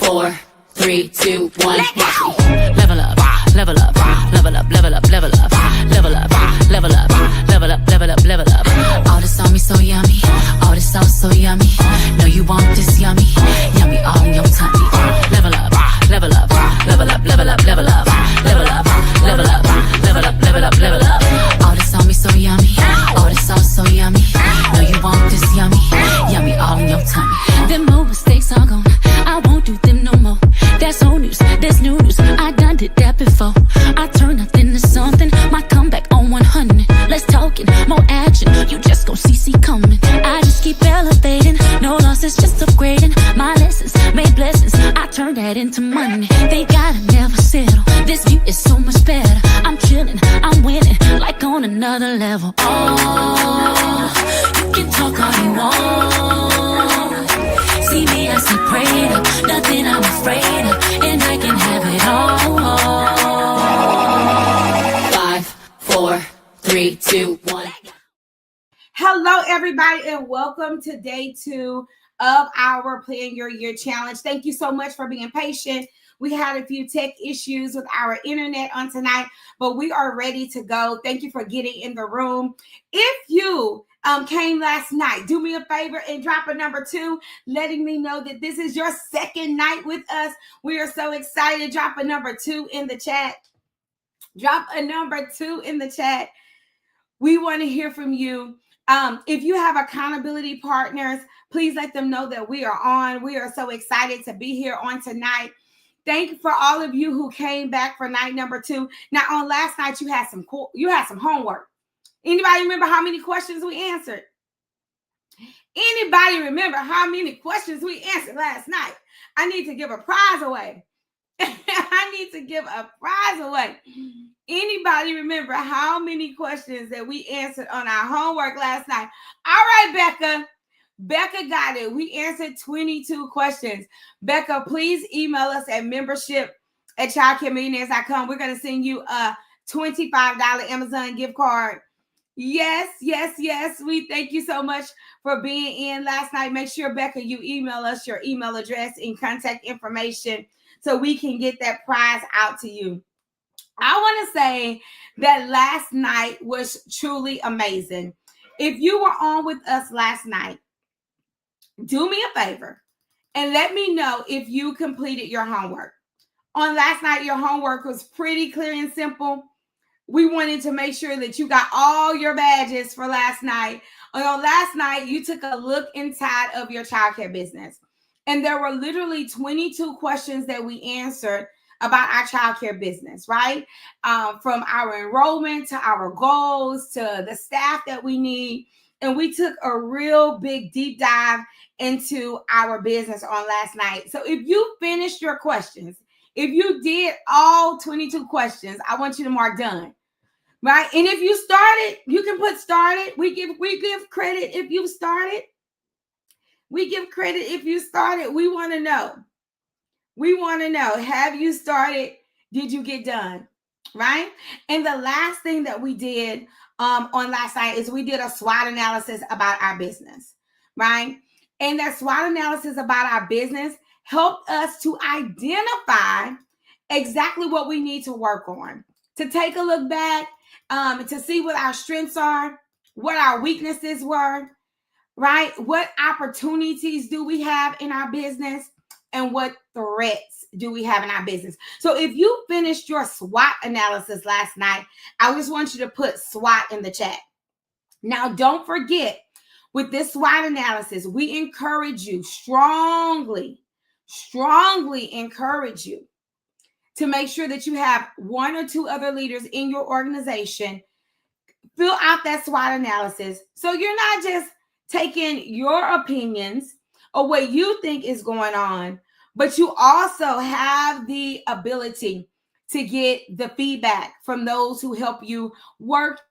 4, 3, 2, 1. Watch me. Level up, level up, level up, level up, level up, level up, level up, level up, level up, level up. All this on me so yummy, all this sauce so yummy. Know you want this yummy, yummy all in your tummy. Level up, level up, level up, level up, level up, level up, level up, level up, level up, level up. All this on me so yummy, all this sauce so yummy. Know you want this yummy, yummy all in your tummy. Them old mistakes are gone, I won't do them no more. That's old news, that's new news, I done did that before. I turn nothing to something, my comeback on 100. Let's talk it, more action, you just gon' see coming. I just keep elevating, no losses, just upgrading. My lessons made blessings, I turn that into money. They gotta never settle, this view is so much better. I'm chilling, I'm winning, like on another level. Oh, you can talk all you want. See me, I see prayed up, nothing I'm afraid of, and I can have it all. 5, 4, 3, 2, 1. Hello, everybody, and welcome to day 2 of our Plan Your Year Challenge. Thank you so much for being patient. We had a few tech issues with our internet on tonight, but we are ready to go. Thank you for getting in the room. If you came last night, do me a favor and drop a number 2, letting me know that this is your second night with us. We are so excited. Drop a number 2 in the chat. Drop a number 2 in the chat. We want to hear from you. If you have accountability partners, please let them know that we are on. We are so excited to be here on tonight. Thank you for all of you who came back for night number 2. Now, on last night, you had some homework. Anybody remember how many questions we answered? Anybody remember how many questions we answered last night? I need to give a prize away. I need to give a prize away. Anybody remember how many questions that we answered on our homework last night? All right, Becca. Becca got it. We answered 22 questions. Becca, please email us at membership@childcaremillionaires.com. We're going to send you a $25 Amazon gift card. Yes. We thank you so much for being in last night. Make sure, Becca, you email us your email address and contact information so we can get that prize out to you. I want to say that last night was truly amazing. If you were on with us last night, do me a favor and let me know if you completed your homework. On last night, your homework was pretty clear and simple. We wanted to make sure that you got all your badges for last night. And on last night, you took a look inside of your childcare business. And there were literally 22 questions that we answered about our childcare business, right? From our enrollment to our goals to the staff that we need. And we took a real big deep dive into our business on last night. So if you finished your questions, if you did all 22 questions, I want you to mark done, right? And if you started, you can put started. We give credit if you started. We give credit if you started. We want to know. We want to know, have you started? Did you get done? Right? And the last thing that we did on last night is we did a SWOT analysis about our business, right? And that SWOT analysis about our business helped us to identify exactly what we need to work on, to take a look back, to see what our strengths are, what our weaknesses were, right? What opportunities do we have in our business? And what threats do we have in our business? So if you finished your SWOT analysis last night, I just want you to put SWOT in the chat. Now, don't forget, with this SWOT analysis, we encourage you strongly encourage you to make sure that you have 1 or 2 other leaders in your organization fill out that SWOT analysis. So you're not just taking your opinions or what you think is going on, but you also have the ability to get the feedback from those who help you work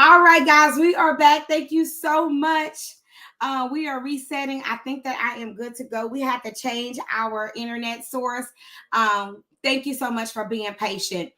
All right, guys, we are back. Thank you so much. We are resetting. I think that I am good to go. We had to change our internet source. Thank you so much for being patient.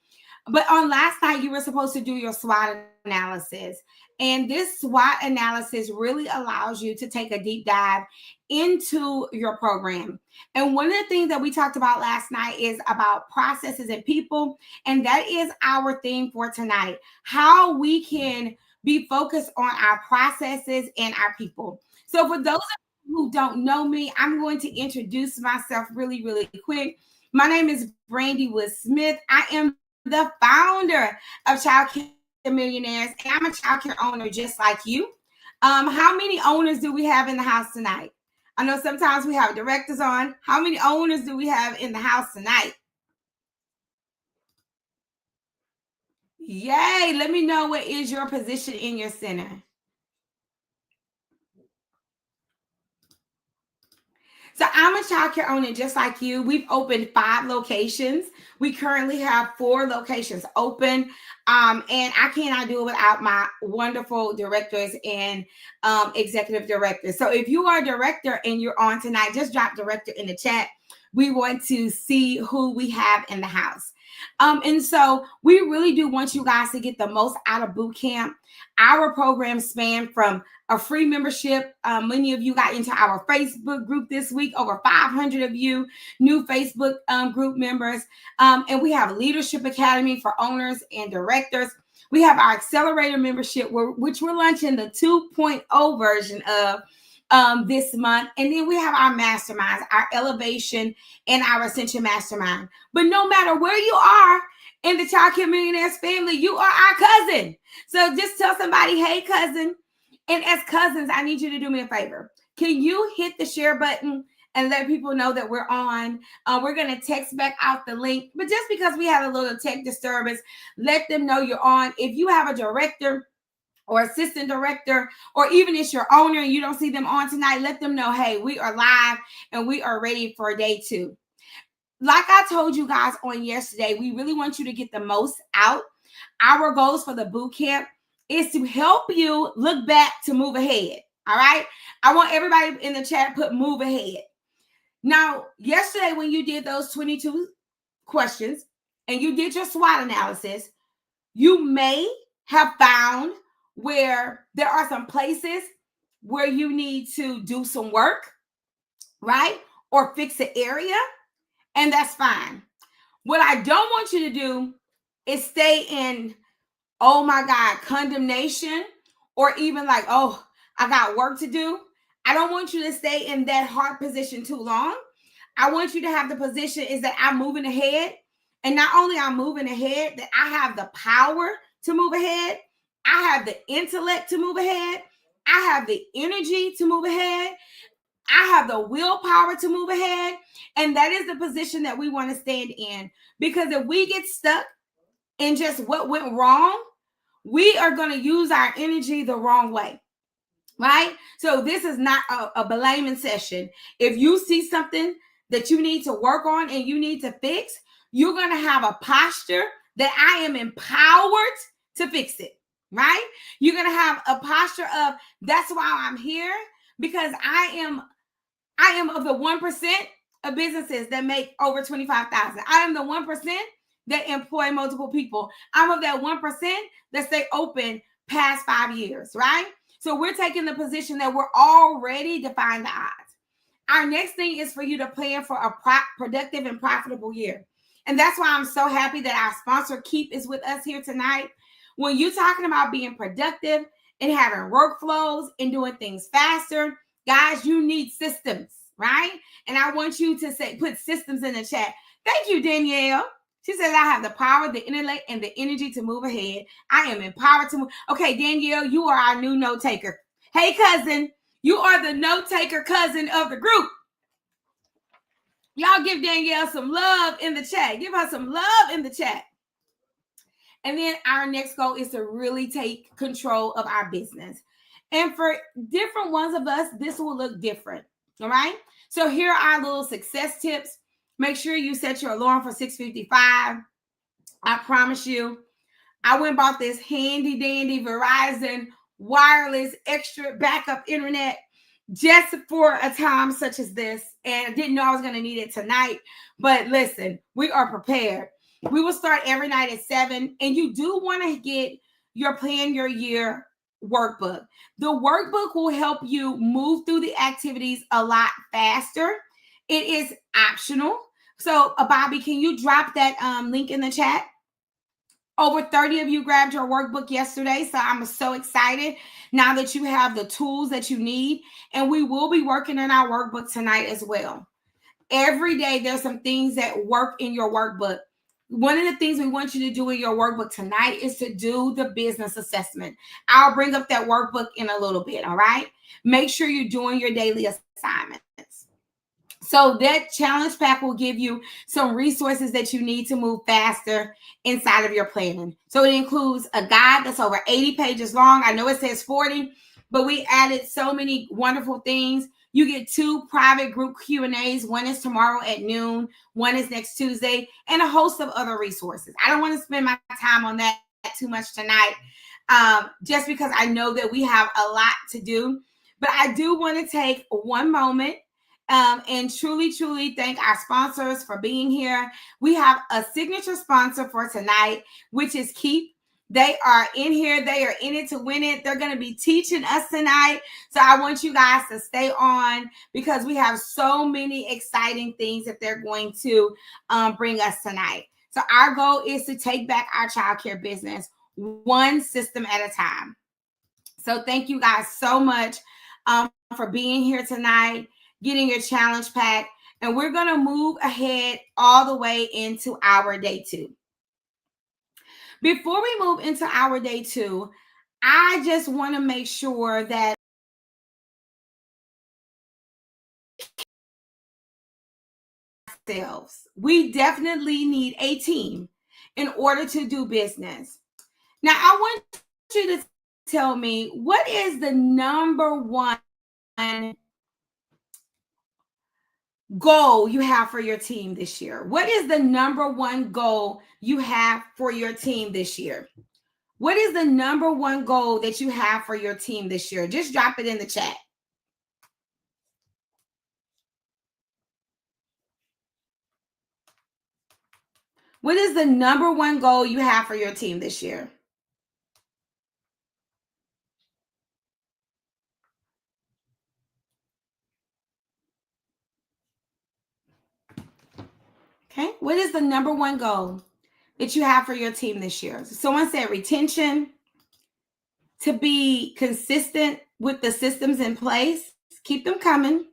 But on last night, you were supposed to do your SWOT analysis. And this SWOT analysis really allows you to take a deep dive into your program. And one of the things that we talked about last night is about processes and people. And that is our theme for tonight, how we can be focused on our processes and our people. So for those of you who don't know me, I'm going to introduce myself really, really quick. My name is Brandy Wood Smith. I am the founder of Childcare Millionaires, and I'm a childcare owner just like you. How many owners do we have in the house tonight? I know sometimes we have directors on. How many owners do we have in the house tonight? Yay! Let me know what is your position in your center. So I'm a childcare owner just like you. We've opened 5 locations. We currently have 4 locations open. And I cannot do it without my wonderful directors and executive directors. So if you are a director and you're on tonight, just drop director in the chat. We want to see who we have in the house. And so we really do want you guys to get the most out of boot camp. Our programs span from a free membership. Many of you got into our Facebook group this week, over 500 of you, new Facebook group members. And we have Leadership Academy for owners and directors. We have our accelerator membership, which we're launching the 2.0 version of this month. And then we have our masterminds, our elevation and our ascension mastermind. But no matter where you are in the Childcare Millionaires family, you are our cousin. So just tell somebody, hey, cousin. And as cousins, I need you to do me a favor. Can you hit the share button and let people know that we're on? We're going to text back out the link. But just because we have a little tech disturbance, let them know you're on. If you have a director or assistant director, or even it's your owner and you don't see them on tonight, let them know, hey, we are live and we are ready for day 2. Like I told you guys on yesterday, we really want you to get the most out. Our goals for the boot camp is to help you look back to move ahead. All right. I want everybody in the chat put move ahead. Now, yesterday when you did those 22 questions and you did your SWOT analysis, you may have found where there are some places where you need to do some work, right? Or fix an area, and that's fine. What I don't want you to do is stay in, oh my God, condemnation, or even like, oh, I got work to do. I don't want you to stay in that hard position too long. I want you to have the position is that I'm moving ahead. And not only I'm moving ahead, that I have the power to move ahead. I have the intellect to move ahead. I have the energy to move ahead. I have the willpower to move ahead. And that is the position that we want to stand in. Because if we get stuck in just what went wrong, we are going to use our energy the wrong way. Right? So this is not a blaming session. If you see something that you need to work on and you need to fix, you're going to have a posture that I am empowered to fix it. Right? You're going to have a posture of that's why I'm here, because I am of the 1% of businesses that make over 25,000. I am the 1% that employ multiple people. I'm of that 1% that stay open past 5 years, right? So we're taking the position that we're already defying the odds. Our next thing is for you to plan for a productive and profitable year. And that's why I'm so happy that our sponsor Keap is with us here tonight. When you're talking about being productive and having workflows and doing things faster, guys, you need systems, right? And I want you to put systems in the chat. Thank you, Danielle. She says, I have the power, the intellect, and the energy to move ahead. I am empowered to move. Okay, Danielle, you are our new note taker. Hey, cousin, you are the note taker cousin of the group. Y'all give Danielle some love in the chat. Give her some love in the chat. And then our next goal is to really take control of our business. And for different ones of us, this will look different. All right. So here are our little success tips. Make sure you set your alarm for 6:55. I promise you, I went and bought this handy dandy Verizon wireless extra backup internet just for a time such as this. And I didn't know I was going to need it tonight. But listen, we are prepared. We will start every night at 7. And you do want to get your Plan Your Year workbook. The workbook will help you move through the activities a lot faster. It is optional. So, Bobby, can you drop that link in the chat? Over 30 of you grabbed your workbook yesterday, so I'm so excited now that you have the tools that you need. And we will be working in our workbook tonight as well. Every day, there's some things that work in your workbook. One of the things we want you to do in your workbook tonight is to do the business assessment. I'll bring up that workbook in a little bit, all right? Make sure you're doing your daily assignments. So that challenge pack will give you some resources that you need to move faster inside of your planning. So it includes a guide that's over 80 pages long. I know it says 40, but we added so many wonderful things. You get 2 private group Q&As. One is tomorrow at noon. One is next Tuesday, and a host of other resources. I don't want to spend my time on that too much tonight, just because I know that we have a lot to do. But I do want to take one moment and truly thank our sponsors for being here. We have a signature sponsor for tonight, which is Keap. They are in here. They are in it to win it. They're going to be teaching us tonight. So I want you guys to stay on because we have so many exciting things that they're going to bring us tonight. So our goal is to take back our childcare business one system at a time. So thank you guys so much for being here tonight, getting your challenge pack, and we're going to move ahead all the way into our day 2. Before we move into our day 2, I just want to make sure that we definitely need a team in order to do business. Now, I want you to tell me, what is the number one goal you have for your team this year? What is the number one goal you have for your team this year? What is the number one goal that you have for your team this year? Just drop it in the chat. What is the number one goal you have for your team this year? Okay. What is the number one goal that you have for your team this year? Someone said retention, to be consistent with the systems in place. Keep them coming.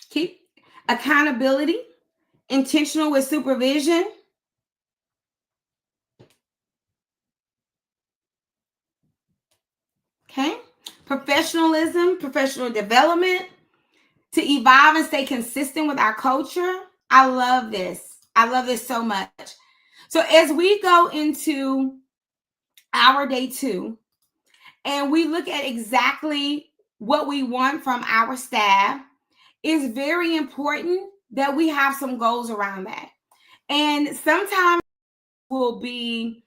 Keep accountability, intentional with supervision. Okay. Professionalism, professional development, to evolve and stay consistent with our culture. I love this. I love this so much. So as we go into our day 2 and we look at exactly what we want from our staff, it's very important that we have some goals around that. And sometimes will be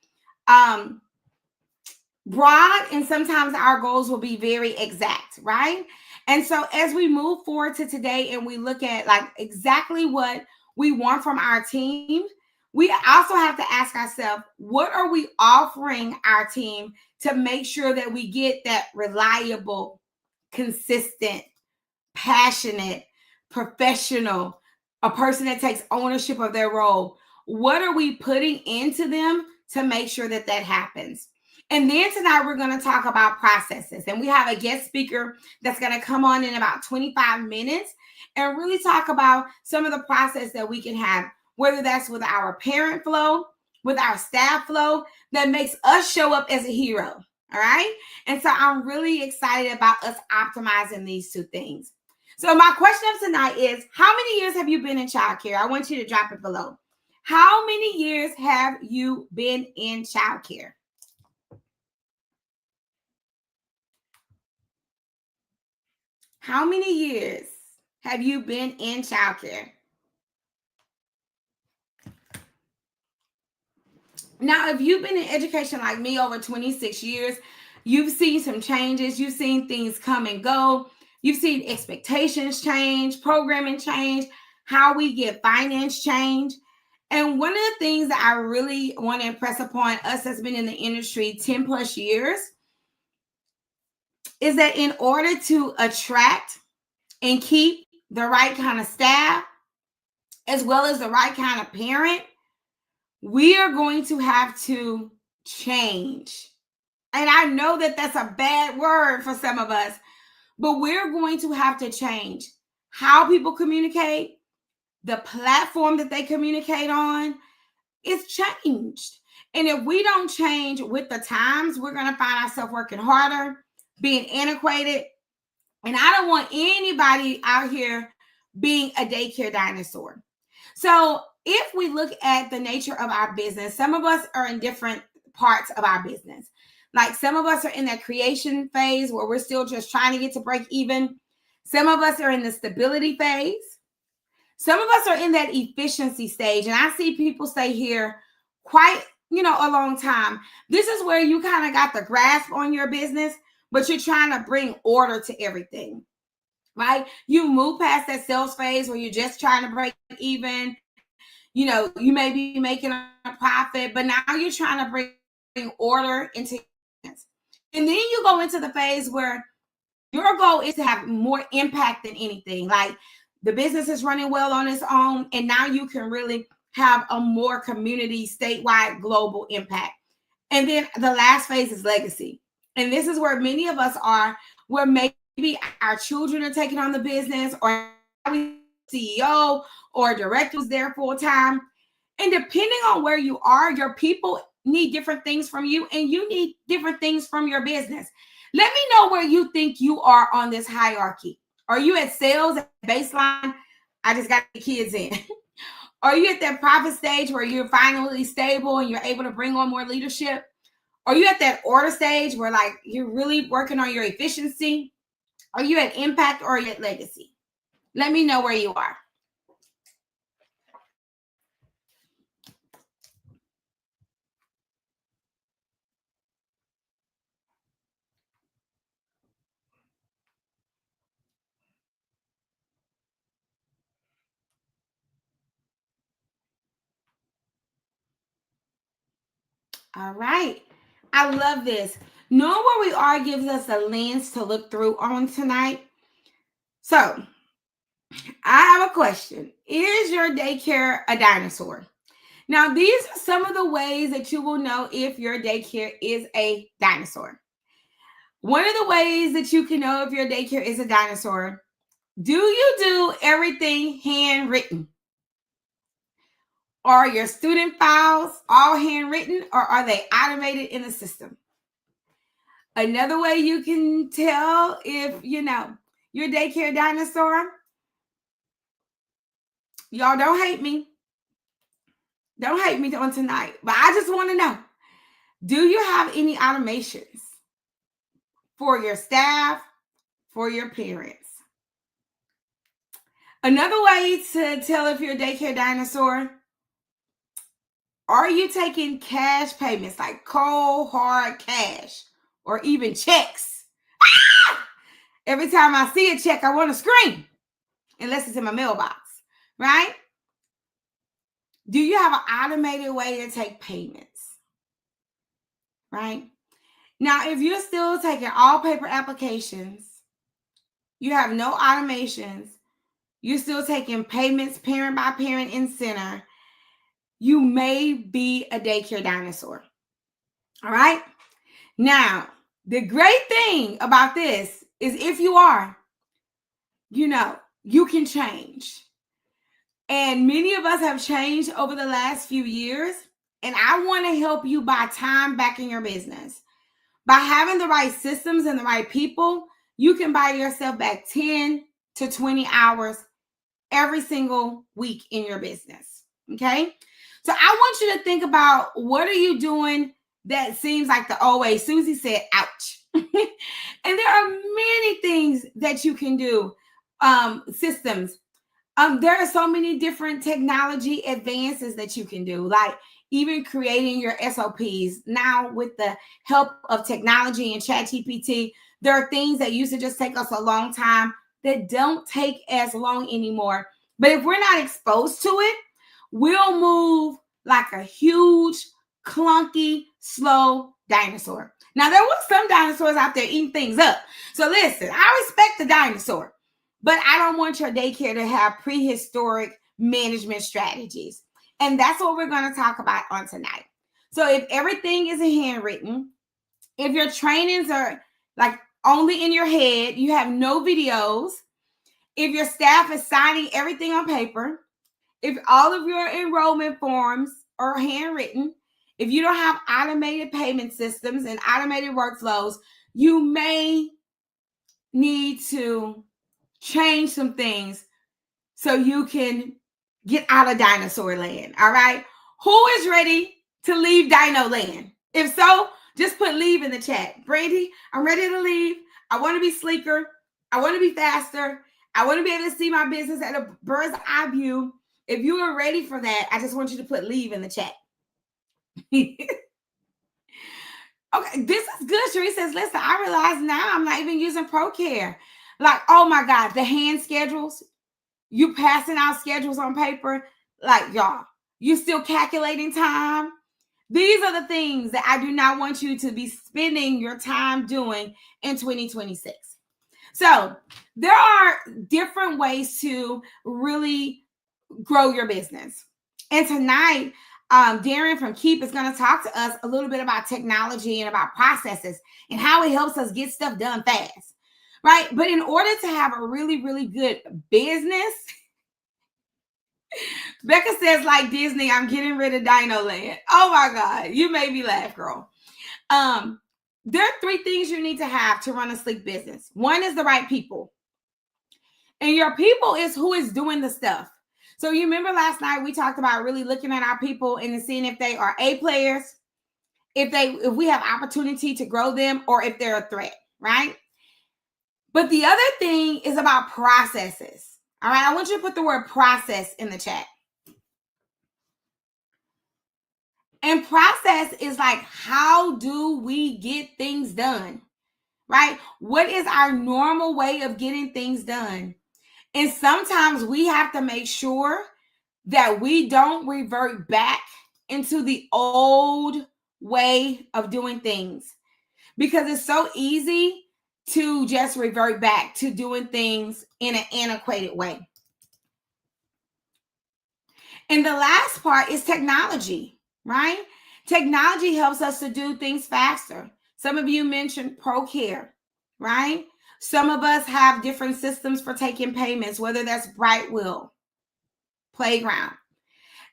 broad, and sometimes our goals will be very exact, right? And so as we move forward to today and we look at like exactly what we want from our team, we also have to ask ourselves, what are we offering our team to make sure that we get that reliable, consistent, passionate, professional, a person that takes ownership of their role? What are we putting into them to make sure that that happens? And then tonight we're going to talk about processes. And we have a guest speaker that's going to come on in about 25 minutes and really talk about some of the process that we can have, whether that's with our parent flow, with our staff flow, that makes us show up as a hero. All right. And so I'm really excited about us optimizing these 2 things. So my question of tonight is, how many years have you been in childcare? I want you to drop it below. How many years have you been in childcare? How many years have you been in childcare? Now, if you've been in education like me over 26 years, you've seen some changes. You've seen things come and go. You've seen expectations change, programming change, how we get finance change. And one of the things that I really want to impress upon us that's been in the industry 10 plus years is that in order to attract and keep the right kind of staff, as well as the right kind of parent, we are going to have to change. And I know that that's a bad word for some of us, but we're going to have to change how people communicate, the platform that they communicate on. It's changed. And if we don't change with the times, we're going to find ourselves working harder, being antiquated. And I don't want anybody out here being a daycare dinosaur. So if we look at the nature of our business, some of us are in different parts of our business. Like some of us are in that creation phase where we're still just trying to get to break even. Some of us are in the stability phase. Some of us are in that efficiency stage. And I see people stay here quite, a long time. This is where you kind of got the grasp on your business, but you're trying to bring order to everything, right? You move past that sales phase where you're just trying to break even. You may be making a profit, but now you're trying to bring order into business. And then you go into the phase where your goal is to have more impact than anything. Like the business is running well on its own, and now you can really have a more community, statewide, global impact. And then the last phase is legacy. And this is where many of us are, where maybe our children are taking on the business, or we CEO or director who's there full time. And depending on where you are, your people need different things from you, and you need different things from your business. Let me know where you think you are on this hierarchy. Are you at sales at baseline? I just got the kids in. Are you at that profit stage where you're finally stable and you're able to bring on more leadership? Are you at that order stage where like you're really working on your efficiency? Are you at impact, or are you at legacy? Let me know where you are. All right. I love this. Knowing where we are gives us a lens to look through on tonight. So I have a question. Is your daycare a dinosaur? Now, these are some of the ways that you will know if your daycare is a dinosaur. One of the ways that you can know if your daycare is a dinosaur, do you do everything handwritten? Are your student files all handwritten, or are they automated in the system? Another way you can tell if, your daycare dinosaur, y'all don't hate me. Don't hate me on tonight, but I just want to know, do you have any automations for your staff, for your parents? Another way to tell if you're a daycare dinosaur, are you taking cash payments like cold, hard cash, or even checks? Every time I see a check, I want to scream, unless it's in my mailbox, right? Do you have an automated way to take payments, right? Now, if you're still taking all paper applications, you have no automations, you're still taking payments parent by parent in center, you may be a daycare dinosaur. All right. Now, the great thing about this is if you are, you can change. And many of us have changed over the last few years. And I want to help you buy time back in your business. By having the right systems and the right people, you can buy yourself back 10 to 20 hours every single week in your business. Okay. So I want you to think about, what are you doing that seems like the old way? Susie said, ouch. And there are many things that you can do. Systems. There are so many different technology advances that you can do, like even creating your SOPs. Now, with the help of technology and ChatGPT, there are things that used to just take us a long time that don't take as long anymore. But if we're not exposed to it, we'll move like a huge, clunky, slow dinosaur. Now, there were some dinosaurs out there eating things up. So listen, I respect the dinosaur, but I don't want your daycare to have prehistoric management strategies. And that's what we're going to talk about on tonight. So if everything is handwritten, if your trainings are like only in your head, you have no videos, if your staff is signing everything on paper, if all of your enrollment forms are handwritten, if you don't have automated payment systems and automated workflows, you may need to change some things so you can get out of dinosaur land. All right. Who is ready to leave dino land? If so, just put leave in the chat. Brandy, I'm ready to leave. I want to be sleeker. I want to be faster. I want to be able to see my business at a bird's eye view. If you are ready for that, I just want you to put leave in the chat. Okay, this is good. Cherie says, listen, I realize now I'm not even using ProCare. Like, oh my God, the hand schedules, you passing out schedules on paper. Like, y'all, you still calculating time. These are the things that I do not want you to be spending your time doing in 2026. So there are different ways to really grow your business. And tonight, Darren from Keap is going to talk to us a little bit about technology and about processes and how it helps us get stuff done fast, right? But in order to have a really, really good business, Becca says, like Disney, I'm getting rid of Dino Land. Oh my God, you made me laugh, girl. There are 3 things you need to have to run a sleek business. One is the right people. And your people is who is doing the stuff. So you remember last night we talked about really looking at our people and seeing if they are A players, if we have opportunity to grow them, or if they're a threat, right? But the other thing is about processes. All right, I want you to put the word process in the chat. And process is like, how do we get things done, right? What is our normal way of getting things done? And sometimes we have to make sure that we don't revert back into the old way of doing things, because it's so easy to just revert back to doing things in an antiquated way. And the last part is technology, right? Technology helps us to do things faster. Some of you mentioned ProCare, right? Some of us have different systems for taking payments, whether that's Brightwheel, Playground.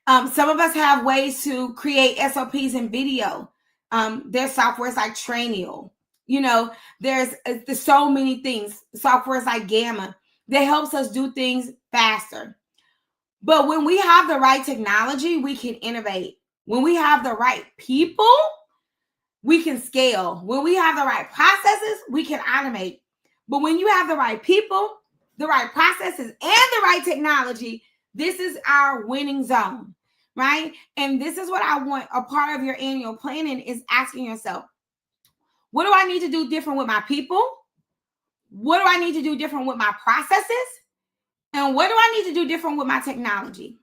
Some of us have ways to create SOPs in video. There's softwares like Trainio. You know, there's so many things, softwares like Gamma, that helps us do things faster. But when we have the right technology, we can innovate. When we have the right people, we can scale. When we have the right processes, we can automate. But when you have the right people, the right processes, and the right technology, this is our winning zone, right? And this is what I want a part of your annual planning is asking yourself, what do I need to do different with my people? What do I need to do different with my processes? And what do I need to do different with my technology?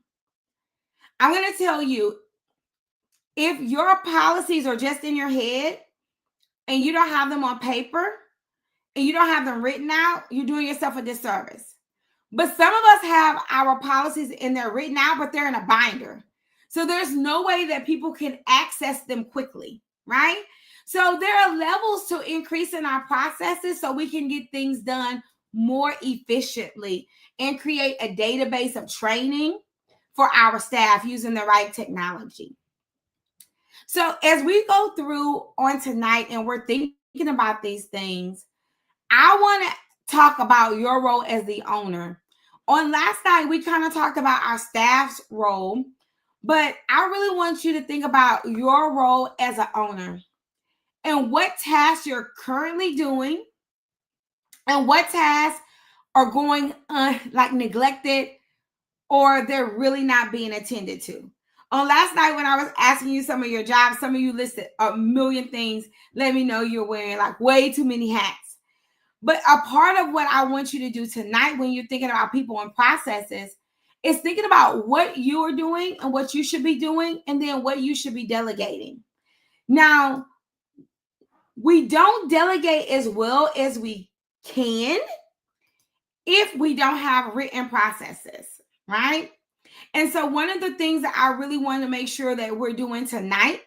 I'm going to tell you, if your policies are just in your head and you don't have them on paper and you don't have them written out, you're doing yourself a disservice. But some of us have our policies and they're written out, but they're in a binder. So there's no way that people can access them quickly, right? So there are levels to increasing our processes so we can get things done more efficiently and create a database of training for our staff using the right technology. So as we go through on tonight and we're thinking about these things, I want to talk about your role as the owner. On last night, we kind of talked about our staff's role. But I really want you to think about your role as an owner and what tasks you're currently doing and what tasks are going like neglected or they're really not being attended to. On last night when I was asking you some of your jobs, some of you listed a million things. Let me know you're wearing like way too many hats. But a part of what I want you to do tonight when you're thinking about people and processes is thinking about what you are doing and what you should be doing and then what you should be delegating. Now, we don't delegate as well as we can if we don't have written processes, right? And so one of the things that I really want to make sure that we're doing tonight,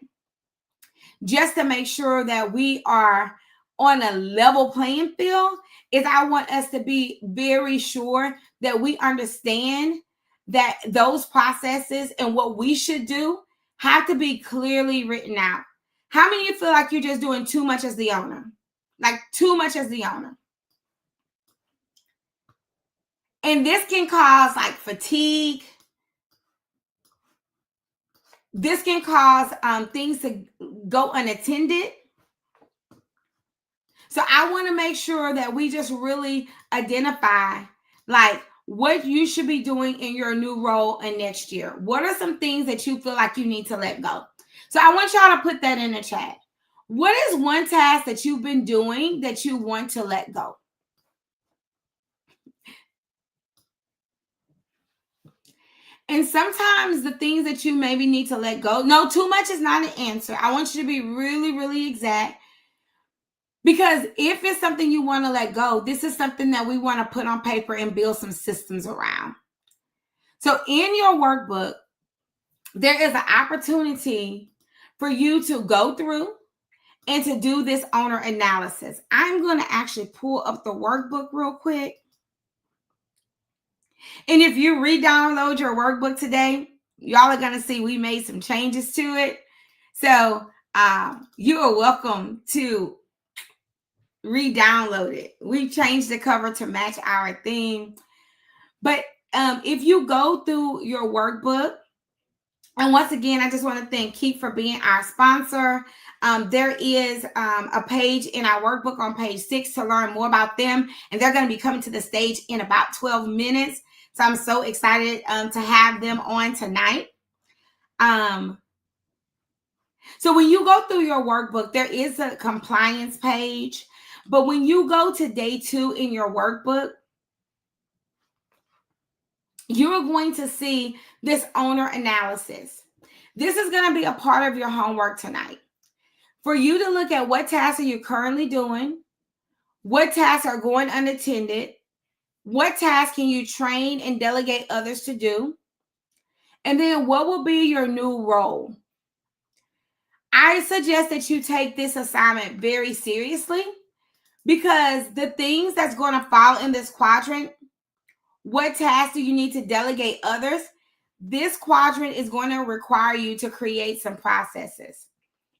just to make sure that we are on a level playing field, is I want us to be very sure that we understand that those processes and what we should do have to be clearly written out. How many of you feel like you're just doing too much as the owner? Like too much as the owner. And this can cause like fatigue. This can cause things to go unattended. So I want to make sure that we just really identify like what you should be doing in your new role in next year. What are some things that you feel like you need to let go? So I want y'all to put that in the chat. What is one task that you've been doing that you want to let go? And sometimes the things that you maybe need to let go, no, too much is not an answer. I want you to be really, really exact. Because if it's something you want to let go, this is something that we want to put on paper and build some systems around. So in your workbook, there is an opportunity for you to go through and to do this owner analysis. I'm going to actually pull up the workbook real quick. And if you re-download your workbook today, y'all are going to see we made some changes to it. So you are welcome to re-download it. We changed the cover to match our theme. But if you go through your workbook, and once again, I just want to thank Keap for being our sponsor. There is a page in our workbook on page 6 to learn more about them. And they're going to be coming to the stage in about 12 minutes. So I'm so excited to have them on tonight. So when you go through your workbook, there is a compliance page. But when you go to day 2 in your workbook, you're going to see this owner analysis. This is going to be a part of your homework tonight. For you to look at what tasks are you currently doing, what tasks are going unattended, what tasks can you train and delegate others to do, and then what will be your new role. I suggest that you take this assignment very seriously because the things that's going to fall in this quadrant, what tasks do you need to delegate others? This quadrant is going to require you to create some processes.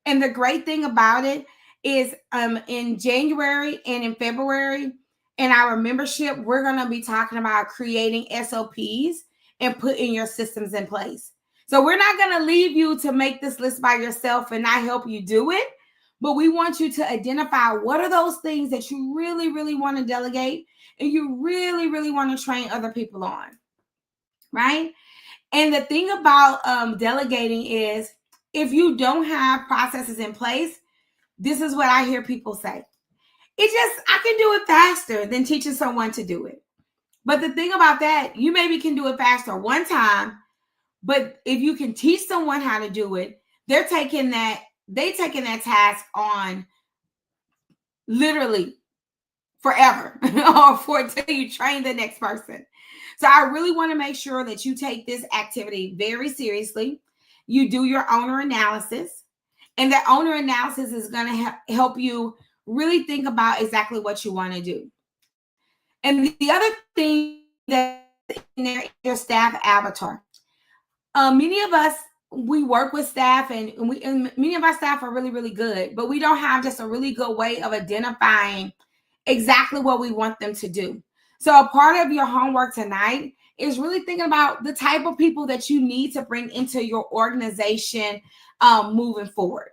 And the great thing about it is in January and in February in our membership, we're going to be talking about creating SOPs and putting your systems in place. So we're not going to leave you to make this list by yourself and not help you do it. But we want you to identify what are those things that you really, really want to delegate and you really, really want to train other people on, right? And the thing about delegating is if you don't have processes in place, this is what I hear people say. I can do it faster than teaching someone to do it. But the thing about that, you maybe can do it faster one time, but if you can teach someone how to do it, they're taking that task on literally forever or until you train the next person. So I really want to make sure that you take this activity very seriously. You do your owner analysis, and that owner analysis is going to help you really think about exactly what you want to do. And the other thing that in there is your staff avatar. Many of us, we work with staff and many of our staff are really, really good, but we don't have just a really good way of identifying exactly what we want them to do. So a part of your homework tonight is really thinking about the type of people that you need to bring into your organization moving forward.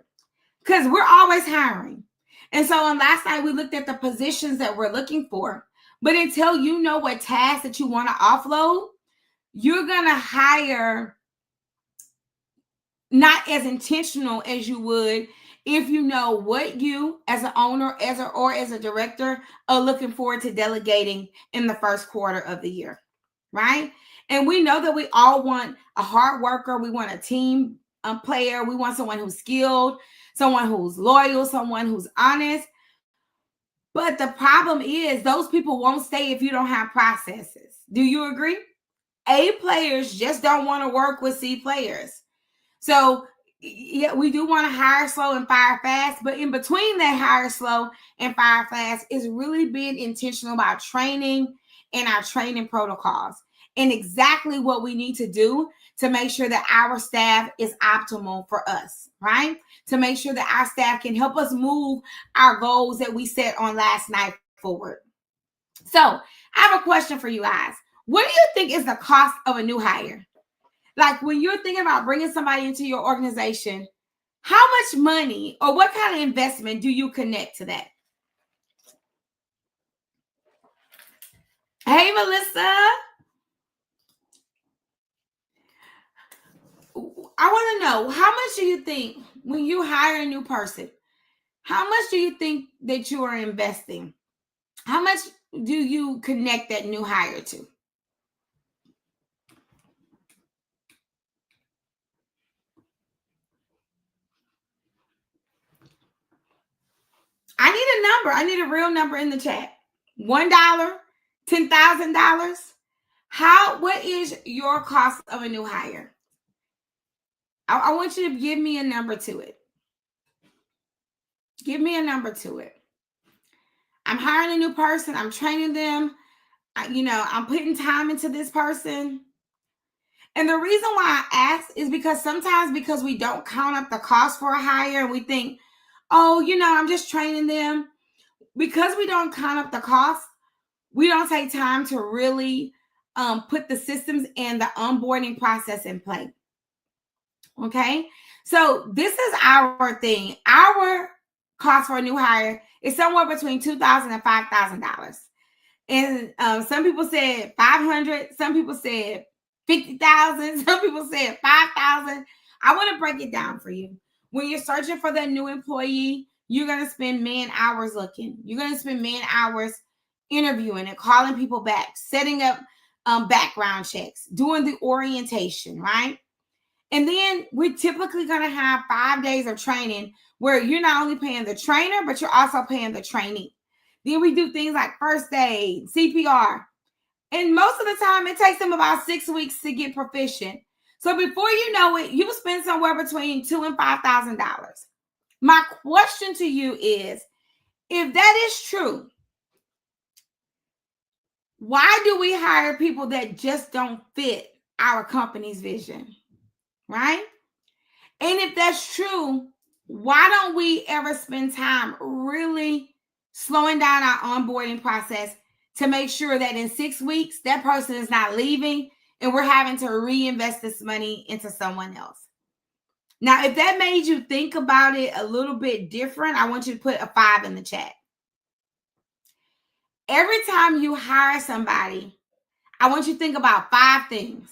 Because we're always hiring. And so on last night, we looked at the positions that we're looking for. But until you know what tasks that you want to offload, you're going to hire not as intentional as you would if you know what you as an owner or as a director are looking forward to delegating in the first quarter of the year, right? And we know that we all want a hard worker. We want a team player. We want someone who's skilled, someone who's loyal, someone who's honest. But the problem is those people won't stay if you don't have processes. Do you agree? A players just don't want to work with C players. So yeah, we do want to hire slow and fire fast, but in between that hire slow and fire fast is really being intentional about training and our training protocols and exactly what we need to do to make sure that our staff is optimal for us, right? To make sure that our staff can help us move our goals that we set on last night forward. So I have a question for you guys. What do you think is the cost of a new hire? Like when you're thinking about bringing somebody into your organization, how much money or what kind of investment do you connect to that? Hey, Melissa. I want to know, how much do you think when you hire a new person, how much do you think that you are investing? How much do you connect that new hire to? I need a number. I need a real number in the chat. $1, $10,000. What is your cost of a new hire? I want you to give me a number to it. Give me a number to it. I'm hiring a new person. I'm training them. I'm putting time into this person. And the reason why I ask is because sometimes because we don't count up the cost for a hire and we think, oh, I'm just training them. Because we don't count up the cost, we don't take time to really put the systems and the onboarding process in place. Okay, so this is our thing. Our cost for a new hire is somewhere between $2,000 and $5,000. And some people said $500, some people said $50,000, some people said $5,000. I want to break it down for you. When you're searching for that new employee, you're going to spend man hours looking. You're going to spend man hours interviewing and calling people back, setting up background checks, doing the orientation, right? And then we're typically going to have 5 days of training where you're not only paying the trainer, but you're also paying the trainee. Then we do things like first aid, CPR. And most of the time, it takes them about 6 weeks to get proficient. So before you know it, you spend somewhere between $2,000 and $5,000. My question to you is, if that is true, why do we hire people that just don't fit our company's vision? Right? And if that's true, why don't we ever spend time really slowing down our onboarding process to make sure that in 6 weeks, that person is not leaving and we're having to reinvest this money into someone else? Now, if that made you think about it a little bit different, I want you to put a 5 in the chat. Every time you hire somebody, I want you to think about 5 things.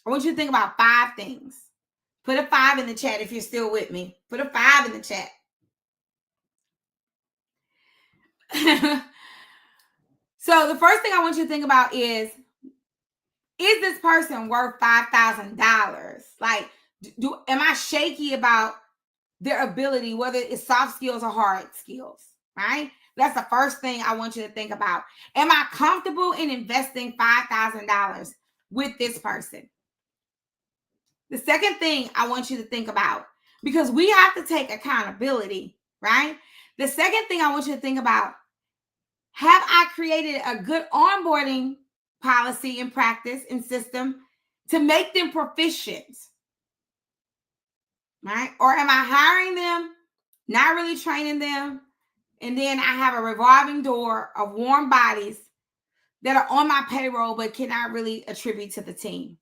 I want you to think about 5 things. Put a 5 in the chat if you're still with me. Put a 5 in the chat. So the first thing I want you to think about is this person worth $5,000? Like, am I shaky about their ability, whether it's soft skills or hard skills, right? That's the first thing I want you to think about. Am I comfortable in investing $5,000 with this person? The second thing I want you to think about, because we have to take accountability, right? The second thing I want you to think about, have I created a good onboarding policy and practice and system to make them proficient, right? Or am I hiring them, not really training them, and then I have a revolving door of warm bodies that are on my payroll but cannot really attribute to the team?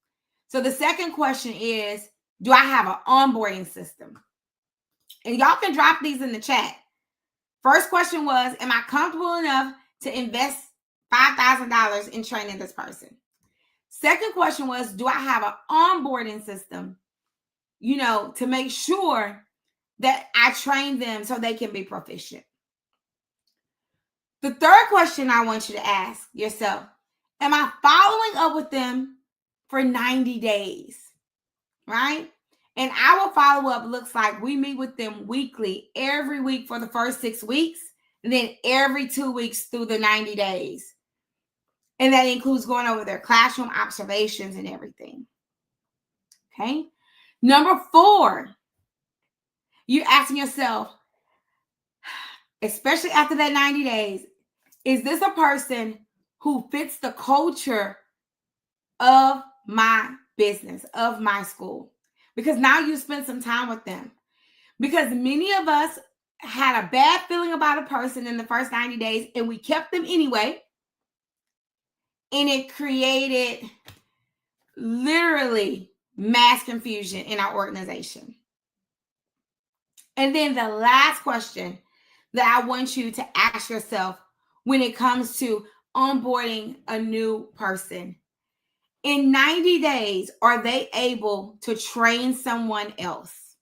So the second question is, do I have an onboarding system? And y'all can drop these in the chat. First question was, am I comfortable enough to invest $5,000 in training this person? Second question was, do I have an onboarding system, to make sure that I train them so they can be proficient? The third question I want you to ask yourself, am I following up with them for 90 days, right? And our follow-up looks like we meet with them weekly, every week for the first 6 weeks, and then every 2 weeks through the 90 days. And that includes going over their classroom observations and everything. Okay. Number 4, you're asking yourself, especially after that 90 days, is this a person who fits the culture of my business, of my school? Because now you spend some time with them. Because many of us had a bad feeling about a person in the first 90 days and we kept them anyway. And it created literally mass confusion in our organization. And then the last question that I want you to ask yourself when it comes to onboarding a new person, in 90 days, are they able to train someone else?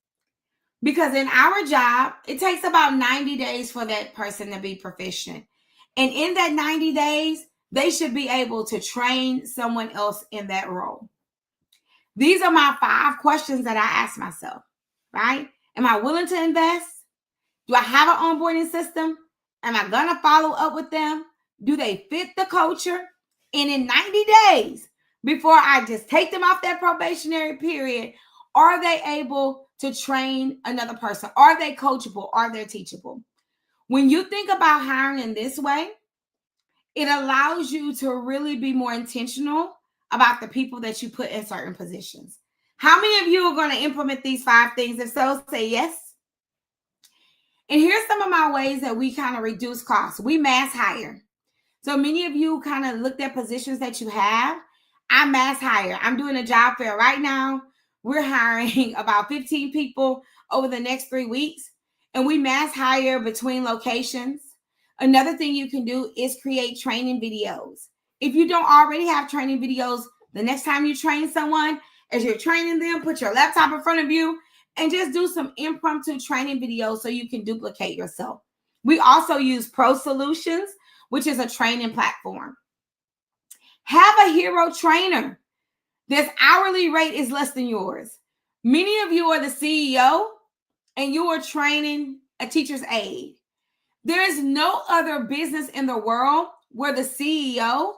Because in our job, it takes about 90 days for that person to be proficient. And in that 90 days, they should be able to train someone else in that role. These are my 5 questions that I ask myself, right? Am I willing to invest? Do I have an onboarding system? Am I going to follow up with them? Do they fit the culture? And in 90 days, before I just take them off that probationary period, are they able to train another person? Are they coachable? Are they teachable? When you think about hiring in this way, it allows you to really be more intentional about the people that you put in certain positions. How many of you are going to implement these 5 things? If so, say yes. And here's some of my ways that we kind of reduce costs. We mass hire. So many of you kind of looked at positions that you have. I mass hire. I'm doing a job fair right now. We're hiring about 15 people over the next 3 weeks. And we mass hire between locations. Another thing you can do is create training videos. If you don't already have training videos, the next time you train someone, as you're training them, put your laptop in front of you and just do some impromptu training videos so you can duplicate yourself. We also use Pro Solutions, which is a training platform. Have a hero trainer. This hourly rate is less than yours. Many of you are the CEO and you are training a teacher's aide. There is no other business in the world where the CEO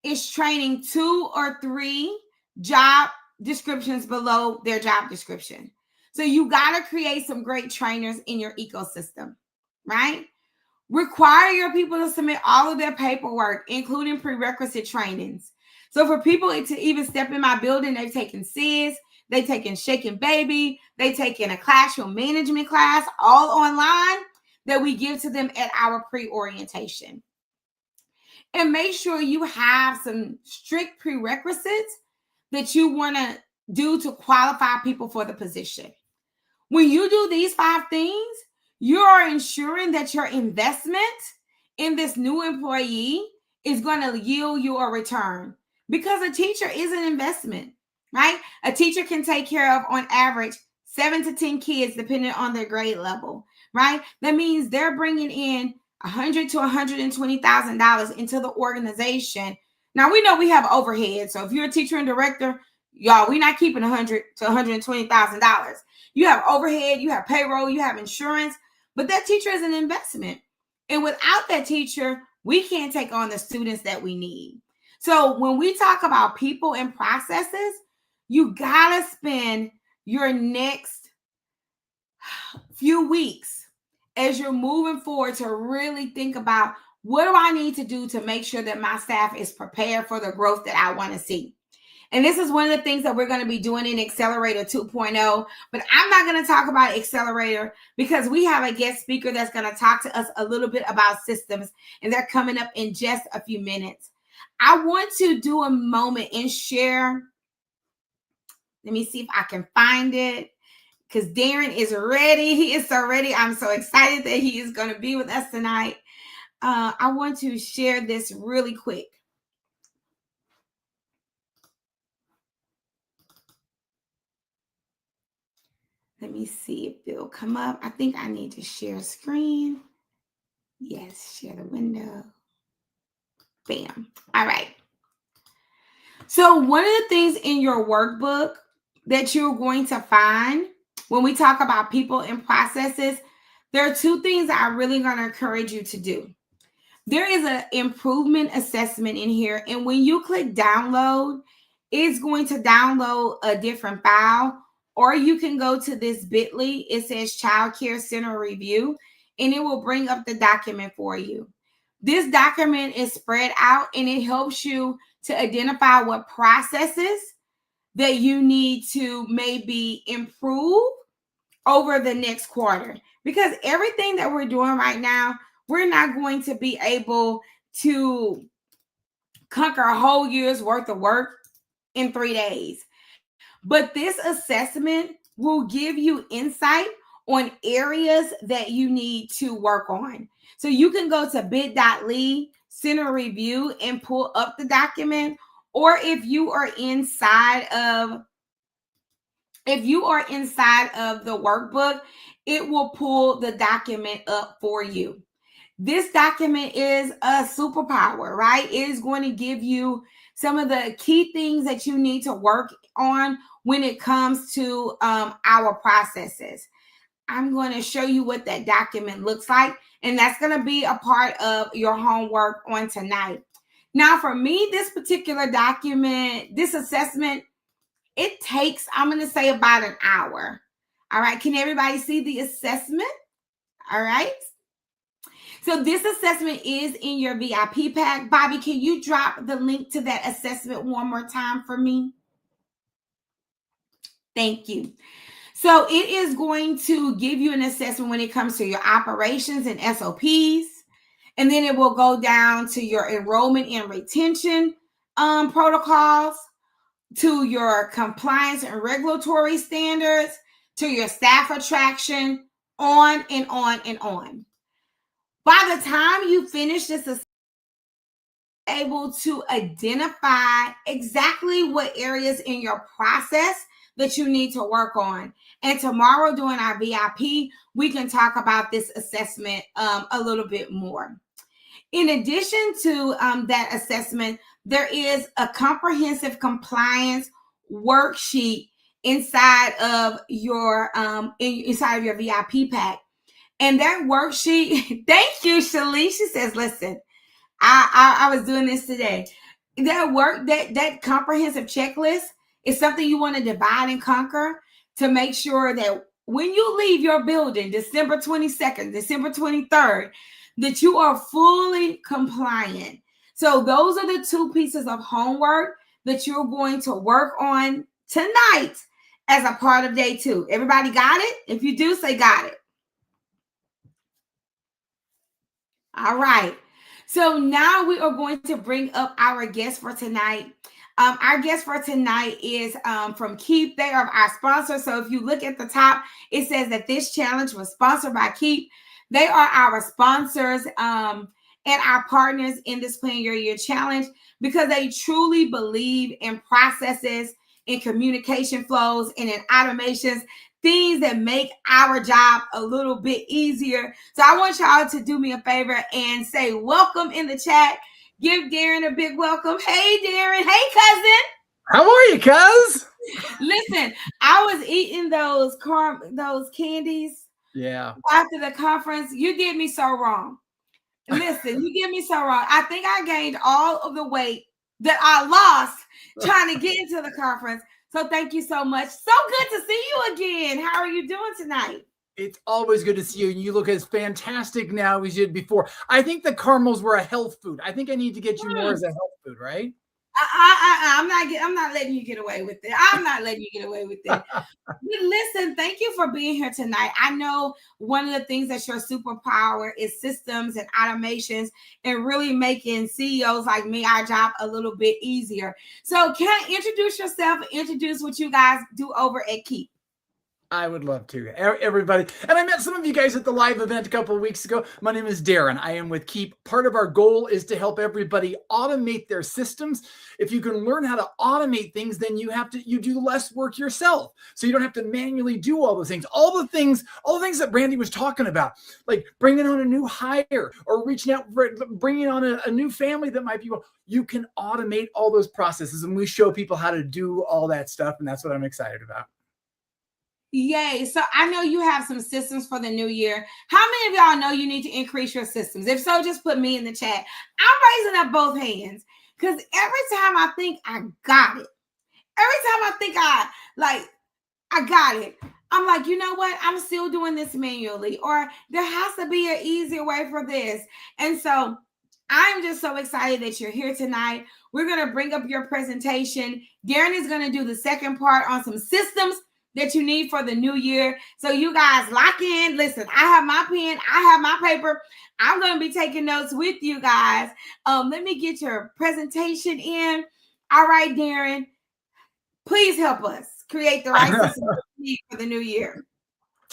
is training 2 or 3 job descriptions below their job description. So you got to create some great trainers in your ecosystem, right? Require your people to submit all of their paperwork, including prerequisite trainings. So for people to even step in my building, they've taken SIS, they've taken Shaking Baby, they've taken a classroom management class, all online, that we give to them at our pre-orientation. And make sure you have some strict prerequisites that you want to do to qualify people for the position. When you do these 5 things, you are ensuring that your investment in this new employee is going to yield you a return, because a teacher is an investment, right? A teacher can take care of, on average, 7 to 10 kids, depending on their grade level, right? That means they're bringing in $100,000 to $120,000 into the organization. Now, we know we have overhead. So if you're a teacher and director, y'all, we're not keeping $100,000 to $120,000. You have overhead, you have payroll, you have insurance, but that teacher is an investment. And without that teacher, we can't take on the students that we need. So when we talk about people and processes, you got to spend your next few weeks as you're moving forward to really think about, what do I need to do to make sure that my staff is prepared for the growth that I want to see? And this is one of the things that we're going to be doing in Accelerator 2.0. But I'm not going to talk about Accelerator because we have a guest speaker that's going to talk to us a little bit about systems. And they're coming up in just a few minutes. I want to do a moment and share. Let me see if I can find it, because Darren is ready. He is so ready. I'm so excited that he is going to be with us tonight. I want to share this really quick. Let me see if it'll come up. I think I need to share screen. Yes, share the window. Bam. All right. So one of the things in your workbook that you're going to find when we talk about people and processes, there are two things that I'm really going to encourage you to do. There is an improvement assessment in here. And when you click download, it's going to download a different file. Or you can go to this bit.ly. It says Child Care Center Review, and it will bring up the document for you. This document is spread out, and it helps you to identify what processes that you need to maybe improve over the next quarter. Because everything that we're doing right now, we're not going to be able to conquer a whole year's worth of work in 3 days. But this assessment will give you insight on areas that you need to work on. So you can go to bit.ly Center Review and pull up the document. Or if you are inside of the workbook, it will pull the document up for you. This document is a superpower, right? It is going to give you some of the key things that you need to work on when it comes to our processes. I'm going to show you what that document looks like, and that's going to be a part of your homework on tonight. Now, for me, this particular document, this assessment, it takes, I'm going to say, about an hour. All right. Can everybody see the assessment? All right. So this assessment is in your VIP pack. Bobby, can you drop the link to that assessment one more time for me? Thank you. So it is going to give you an assessment when it comes to your operations and SOPs. And then it will go down to your enrollment and retention protocols, to your compliance and regulatory standards, to your staff attraction, on and on and on. By the time you finish this assessment, able to identify exactly what areas in your process that you need to work on. And tomorrow during our VIP, we can talk about this assessment a little bit more. In addition to that assessment, there is a comprehensive compliance worksheet inside of your VIP pack. And that worksheet, thank you, Shalee. She says, listen, I was doing this today. That comprehensive checklist is something you want to divide and conquer to make sure that when you leave your building, December 22nd, December 23rd, that you are fully compliant. So those are the two pieces of homework that you're going to work on tonight as a part of day 2. Everybody got it? If you do, say got it. All right. So now we are going to bring up our guest for tonight. Our guest for tonight is from Keap. They are our sponsor. So if you look at the top, it says that this challenge was sponsored by Keap. They are our sponsors and our partners in this Plan Your Year challenge because they truly believe in processes, in communication flows, and in automations, things that make our job a little bit easier. So I want y'all to do me a favor and say welcome in the chat. Give Darren a big welcome. Hey, Darren. Hey, cousin. How are you, cuz? Listen, I was eating those candies. Yeah. After the conference, you did me so wrong. Listen, you did me so wrong. I think I gained all of the weight that I lost trying to get into the conference. So thank you so much. So good to see you again. How are you doing tonight? It's always good to see you. And you look as fantastic now as you did before. I think the caramels were a health food. I think I need to get you more as a health food, right? I'm not letting you get away with it. I'm not letting you get away with it. But listen, thank you for being here tonight. I know one of the things that's your superpower is systems and automations and really making CEOs like me, our job a little bit easier. So can I introduce yourself and introduce what you guys do over at Keap? I would love to. Everybody. And I met some of you guys at the live event a couple of weeks ago. My name is Darren. I am with Keap. Part of our goal is to help everybody automate their systems. If you can learn how to automate things, then you do less work yourself. So you don't have to manually do all those things. All the things that Brandy was talking about, like bringing on a new hire or reaching out, bringing on a new family that might be, you can automate all those processes. And we show people how to do all that stuff. And that's what I'm excited about. Yay. So I know you have some systems for the new year. How many of y'all know you need to increase your systems? If so, just put me in the chat. I'm raising up both hands because every time I think I got it, every time I think I got it, I'm like, you know what? I'm still doing this manually, or there has to be an easier way for this. And so I'm just so excited that you're here tonight. We're going to bring up your presentation. Darren is going to do the second part on some systems that you need for the new year. So you guys lock in. Listen, I have my pen. I have my paper. I'm going to be taking notes with you guys. Let me get your presentation in. All right, Darren, please help us create the right system we need for the new year.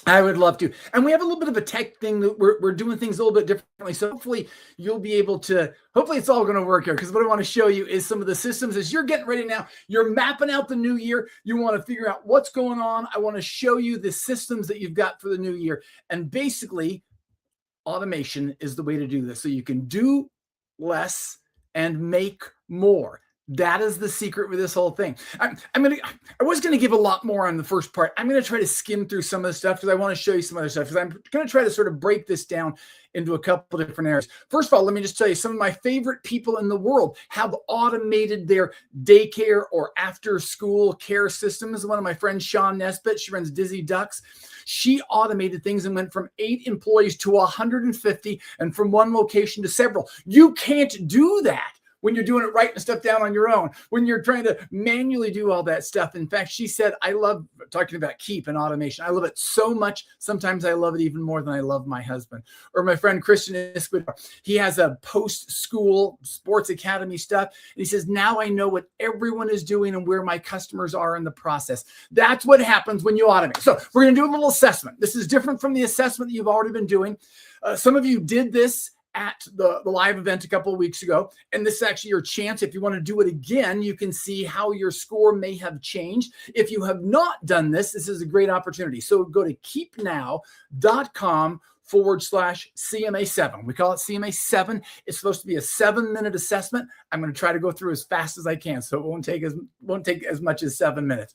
I would love to. And we have a little bit of a tech thing that we're doing things a little bit differently. So hopefully you'll be able to, hopefully it's all going to work here, because what I want to show you is some of the systems as you're getting ready now. You're mapping out the new year. You want to figure out what's going on. I want to show you the systems that you've got for the new year. And basically, automation is the way to do this. So you can do less and make more. That is the secret with this whole thing. I was going to give a lot more on the first part. I'm going to try to skim through some of the stuff because I want to show you some other stuff, because I'm going to try to sort of break this down into a couple of different areas. First of all, let me just tell you, some of my favorite people in the world have automated their daycare or after school care systems. One of my friends, Sean Nesbitt, she runs Dizzy Ducks. She automated things and went from 8 employees to 150 and from one location to several. You can't do that when you're doing it, writing stuff down on your own, when you're trying to manually do all that stuff. In fact, she said, I love talking about Keap and automation. I love it so much. Sometimes I love it even more than I love my husband. Or my friend Christian Isquid, he has a post-school sports academy stuff. And he says, now I know what everyone is doing and where my customers are in the process. That's what happens when you automate. So we're going to do a little assessment. This is different from the assessment that you've already been doing. Some of you did this at the live event a couple of weeks ago. And this is actually your chance. If you want to do it again, you can see how your score may have changed. If you have not done this, this is a great opportunity. So go to keapnow.com/CMA7. We call it CMA7. It's supposed to be a 7-minute assessment. I'm going to try to go through as fast as I can, so it won't take as much as 7 minutes.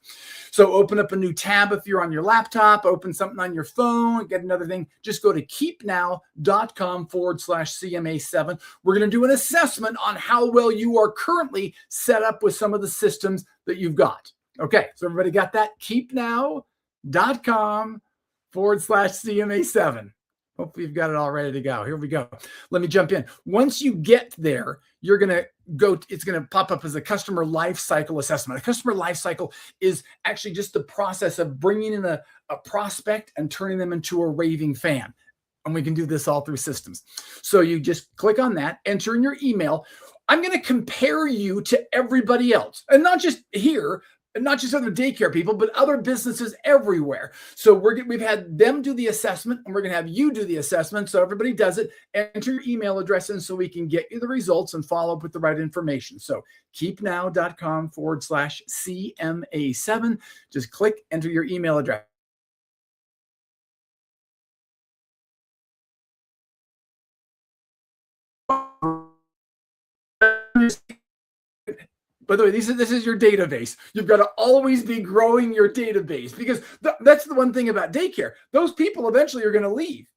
So open up a new tab if you're on your laptop, open something on your phone, get another thing. Just go to keapnow.com/CMA7. We're going to do an assessment on how well you are currently set up with some of the systems that you've got. Okay, so everybody got that? keapnow.com/CMA7. Hopefully you've got it all ready to go. Here we go. Let me jump in. Once you get there, you're going to go, it's going to pop up as a customer life cycle assessment. A customer life cycle is actually just the process of bringing in a prospect and turning them into a raving fan. And we can do this all through systems. So you just click on that, enter in your email. I'm going to compare you to everybody else, and not just here, and not just other daycare people, but other businesses everywhere. So we've had them do the assessment, and we're going to have you do the assessment. So everybody does it. Enter your email address in so we can get you the results and follow up with the right information. So keapnow.com/CMA7. Just click, enter your email address. By the way, this is your database. You've got to always be growing your database, because that's the one thing about daycare. Those people eventually are going to leave.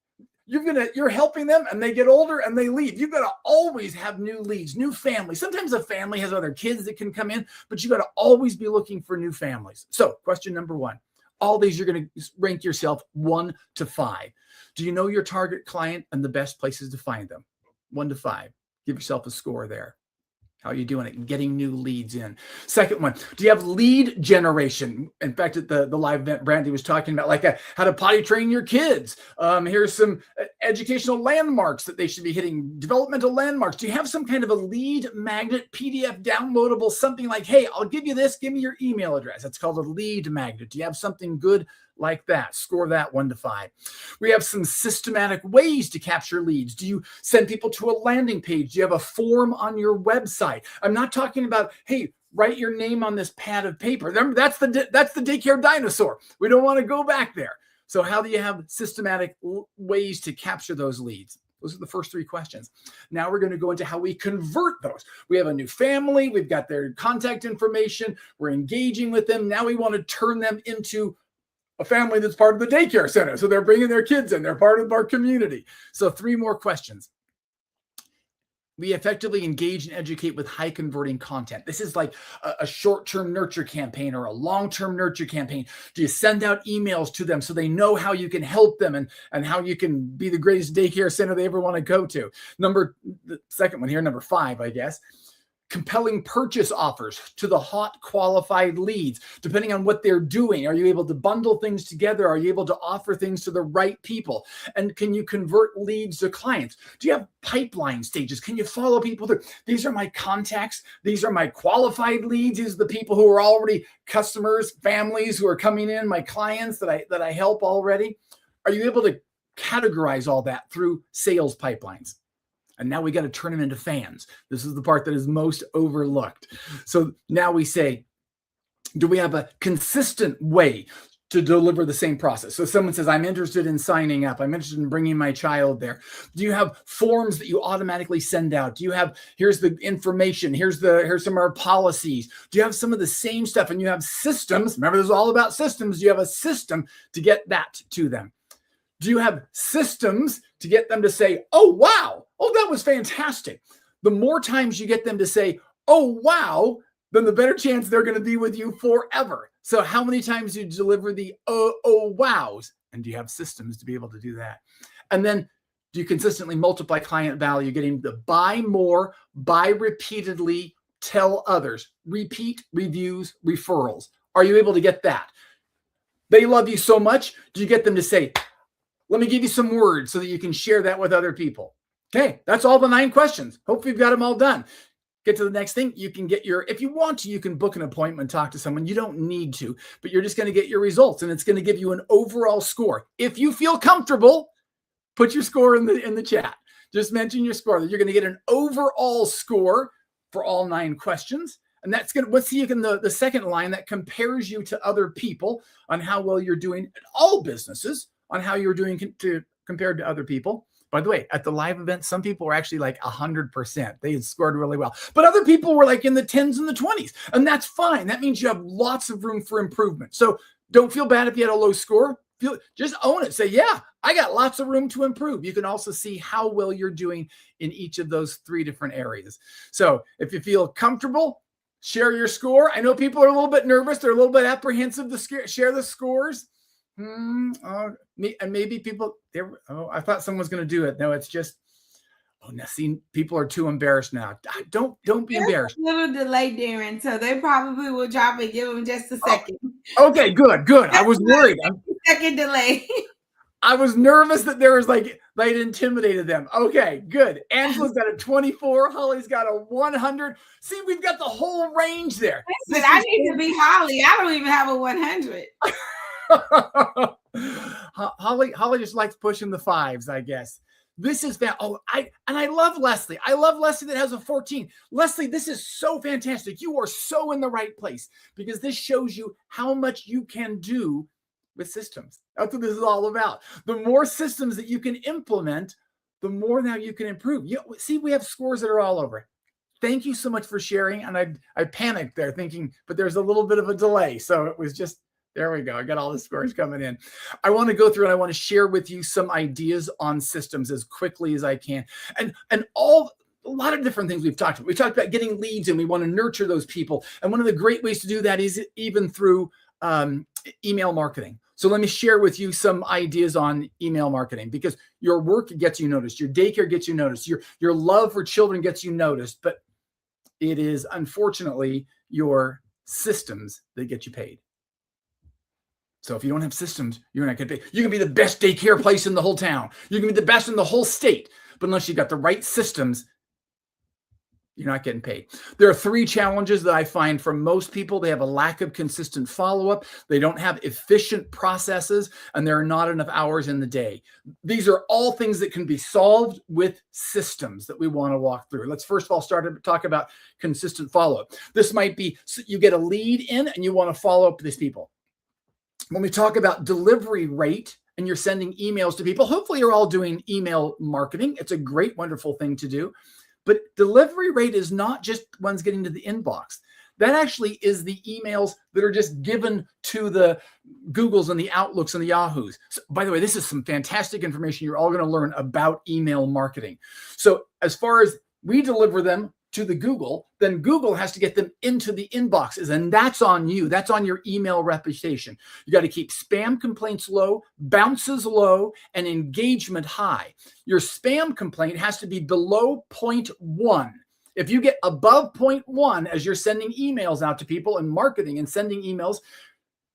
You're helping them and they get older and they leave. You've got to always have new leads, new families. Sometimes a family has other kids that can come in, but you got to always be looking for new families. So question number 1, all these you're going to rank yourself 1 to 5. Do you know your target client and the best places to find them? 1 to 5. Give yourself a score there. How are you doing it? Getting new leads in. Second one, do you have lead generation? In fact, at the live event, Brandy was talking about like how to potty train your kids. Here's some educational landmarks that they should be hitting, developmental landmarks. Do you have some kind of a lead magnet, PDF downloadable, something like, hey, I'll give you this, give me your email address. That's called a lead magnet. Do you have something good like that? Score that 1 to 5. We have some systematic ways to capture leads. Do you send people to a landing page? Do you have a form on your website? I'm not talking about, hey, write your name on this pad of paper. That's the daycare dinosaur. We don't want to go back there. So how do you have systematic ways to capture those leads? Those are the first 3 questions. Now we're going to go into how we convert those. We have a new family. We've got their contact information. We're engaging with them. Now we want to turn them into a family that's part of the daycare center. So they're bringing their kids in. They're part of our community. So 3 more questions. We effectively engage and educate with high converting content. This is like a short-term nurture campaign or a long-term nurture campaign. Do you send out emails to them so they know how you can help them and how you can be the greatest daycare center they ever want to go to? The second one here, number 5, I guess. Compelling purchase offers to the hot qualified leads, depending on what they're doing. Are you able to bundle things together? Are you able to offer things to the right people? And can you convert leads to clients? Do you have pipeline stages? Can you follow people through? These are my contacts. These are my qualified leads. These are the people who are already customers, families who are coming in, my clients that I help already. Are you able to categorize all that through sales pipelines? And now we got to turn them into fans. This is the part that is most overlooked. So now we say, do we have a consistent way to deliver the same process? So someone says, I'm interested in signing up. I'm interested in bringing my child there. Do you have forms that you automatically send out? Do you have, here's the information. Here's some of our policies. Do you have some of the same stuff? And you have systems. Remember, this is all about systems. You have a system to get that to them. Do you have systems to get them to say, oh, wow, oh, that was fantastic? The more times you get them to say, oh, wow, then the better chance they're going to be with you forever. So how many times do you deliver the oh, wows? And do you have systems to be able to do that? And then do you consistently multiply client value, getting to buy more, buy repeatedly, tell others, repeat, reviews, referrals? Are you able to get that? They love you so much. Do you get them to say, let me give you some words so that you can share that with other people? Okay, that's all the 9 questions. Hopefully you've got them all done. Get to the next thing. You can get if you want to, you can book an appointment, talk to someone. You don't need to, but you're just going to get your results and it's going to give you an overall score. If you feel comfortable, put your score in the chat. Just mention your score. You're going to get an overall score for all 9 questions. And that's going to, let's see, the second line that compares you to other people on how well you're doing at all businesses, on how you're doing compared to other people. By the way, at the live event, some people were actually like 100%. They had scored really well. But other people were like in the 10s and the 20s. And that's fine. That means you have lots of room for improvement. So don't feel bad if you had a low score. Just own it. Say, yeah, I got lots of room to improve. You can also see how well you're doing in each of those 3 different areas. So if you feel comfortable, share your score. I know people are a little bit nervous. They're a little bit apprehensive to share the scores. And maybe people, I thought someone was going to do it. No, it's just, now see, people are too embarrassed now. Don't be embarrassed. A little delay, Darren, so they probably will drop it. Give them just a second. Okay, good. I was worried. Second delay. I was nervous that there was they'd intimidated them. Okay, good. Angela's got a 24. Holly's got a 100. See, we've got the whole range there. I need to be Holly. I don't even have a 100. Holly just likes pushing the 5s, I guess. This is that. I love Leslie. I love Leslie that has a 14. Leslie, this is so fantastic. You are so in the right place because this shows you how much you can do with systems. That's what this is all about. The more systems that you can implement, the more now you can improve. See, we have scores that are all over. Thank you so much for sharing. And I panicked there thinking, but there's a little bit of a delay. So it was just, there we go. I got all the scores coming in. I want to go through and I want to share with you some ideas on systems as quickly as I can. And a lot of different things we've talked about. We talked about getting leads and we want to nurture those people. And one of the great ways to do that is even through email marketing. So let me share with you some ideas on email marketing because your work gets you noticed. Your daycare gets you noticed. Your love for children gets you noticed. But It is, unfortunately, your systems that get you paid. So if you don't have systems, you're not going to pay. You can be the best daycare place in the whole town. You can be the best in the whole state. But unless you've got the right systems, you're not getting paid. There are 3 challenges that I find for most people. They have a lack of consistent follow-up. They don't have efficient processes, and there are not enough hours in the day. These are all things that can be solved with systems that we want to walk through. Let's first of all start to talk about consistent follow-up. This might be you get a lead in and you want to follow up with these people. When we talk about delivery rate and you're sending emails to people, hopefully you're all doing email marketing. It's a great, wonderful thing to do. But delivery rate is not just ones getting to the inbox. That actually is the emails that are just given to the Googles and the Outlooks and the Yahoos. So, by the way, this is some fantastic information you're all going to learn about email marketing. So as far as we deliver them to the Google, then Google has to get them into the inboxes, and that's on you. That's on your email reputation. You got to keep spam complaints low, bounces low, and engagement high. Your spam complaint has to be below 0.1. If you get above 0.1 as you're sending emails out to people and marketing and sending emails,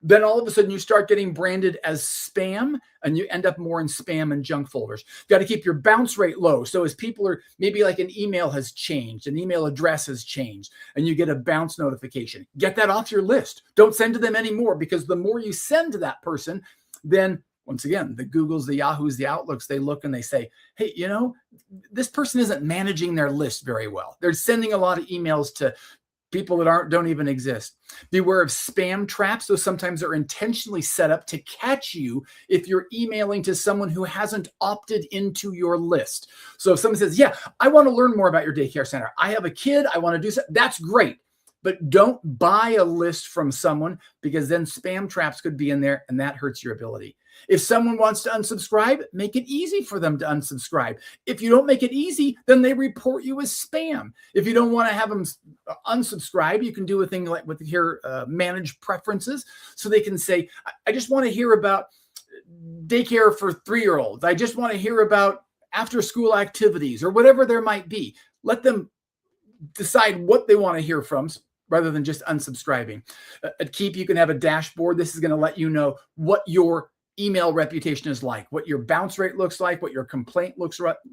then all of a sudden you start getting branded as spam and you end up more in spam and junk folders. You got to keep your bounce rate low. So as people are, maybe like an email has changed, an email address has changed, and you get a bounce notification, get that off your list. Don't send to them anymore, because the more you send to that person, then once again, the Googles, the Yahoos, the Outlooks, they look and they say, hey, you know, this person isn't managing their list very well. They're sending a lot of emails to people that don't even exist. Beware of spam traps. Those sometimes are intentionally set up to catch you if you're emailing to someone who hasn't opted into your list. So if someone says, yeah, I want to learn more about your daycare center. I have a kid. I want to do something. That's great. But don't buy a list from someone, because then spam traps could be in there and that hurts your ability. If someone wants to unsubscribe, make it easy for them to unsubscribe. If you don't make it easy, then they report you as spam. If you don't want to have them unsubscribe, you can do a thing like with here, manage preferences. So they can say, I just want to hear about daycare for 3-year-olds. I just want to hear about after school activities or whatever there might be. Let them decide what they want to hear from, rather than just unsubscribing. At Keap, you can have a dashboard. This is going to let you know what your email reputation is like, what your bounce rate looks like, what your complaint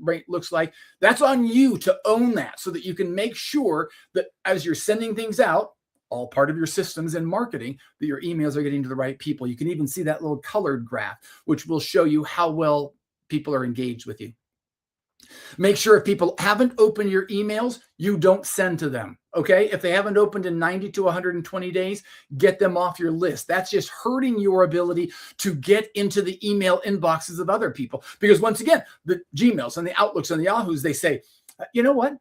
rate looks like. That's on you to own that, so that you can make sure that as you're sending things out, all part of your systems and marketing, that your emails are getting to the right people. You can even see that little colored graph, which will show you how well people are engaged with you. Make sure if people haven't opened your emails, you don't send to them. Okay. If they haven't opened in 90 to 120 days, get them off your list. That's just hurting your ability to get into the email inboxes of other people. Because once again, the Gmails and the Outlooks and the Yahoos, they say, you know what?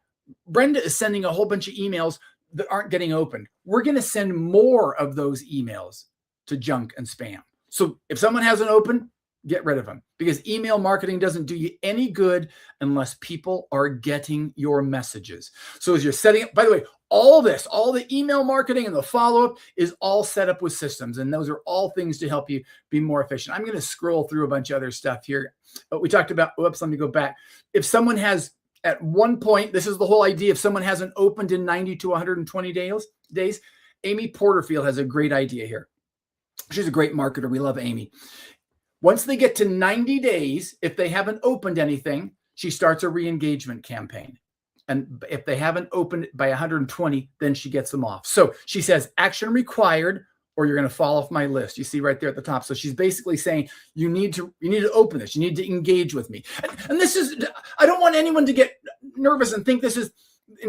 Brenda is sending a whole bunch of emails that aren't getting opened. We're going to send more of those emails to junk and spam. So if someone hasn't opened, get rid of them, because email marketing doesn't do you any good unless people are getting your messages. So as you're setting up, by the way, all the email marketing and the follow-up is all set up with systems. And those are all things to help you be more efficient. I'm going to scroll through a bunch of other stuff here. But we talked about, let me go back. If someone has at one point, this is the whole idea. If someone hasn't opened in 90 to 120 days, Amy Porterfield has a great idea here. She's a great marketer. We love Amy. Once they get to 90 days, if they haven't opened anything, she starts a re-engagement campaign. And if they haven't opened by 120, then she gets them off. So she says, action required, or you're going to fall off my list. You see right there at the top. So she's basically saying, you need to open this. You need to engage with me. And this is, I don't want anyone to get nervous and think this is,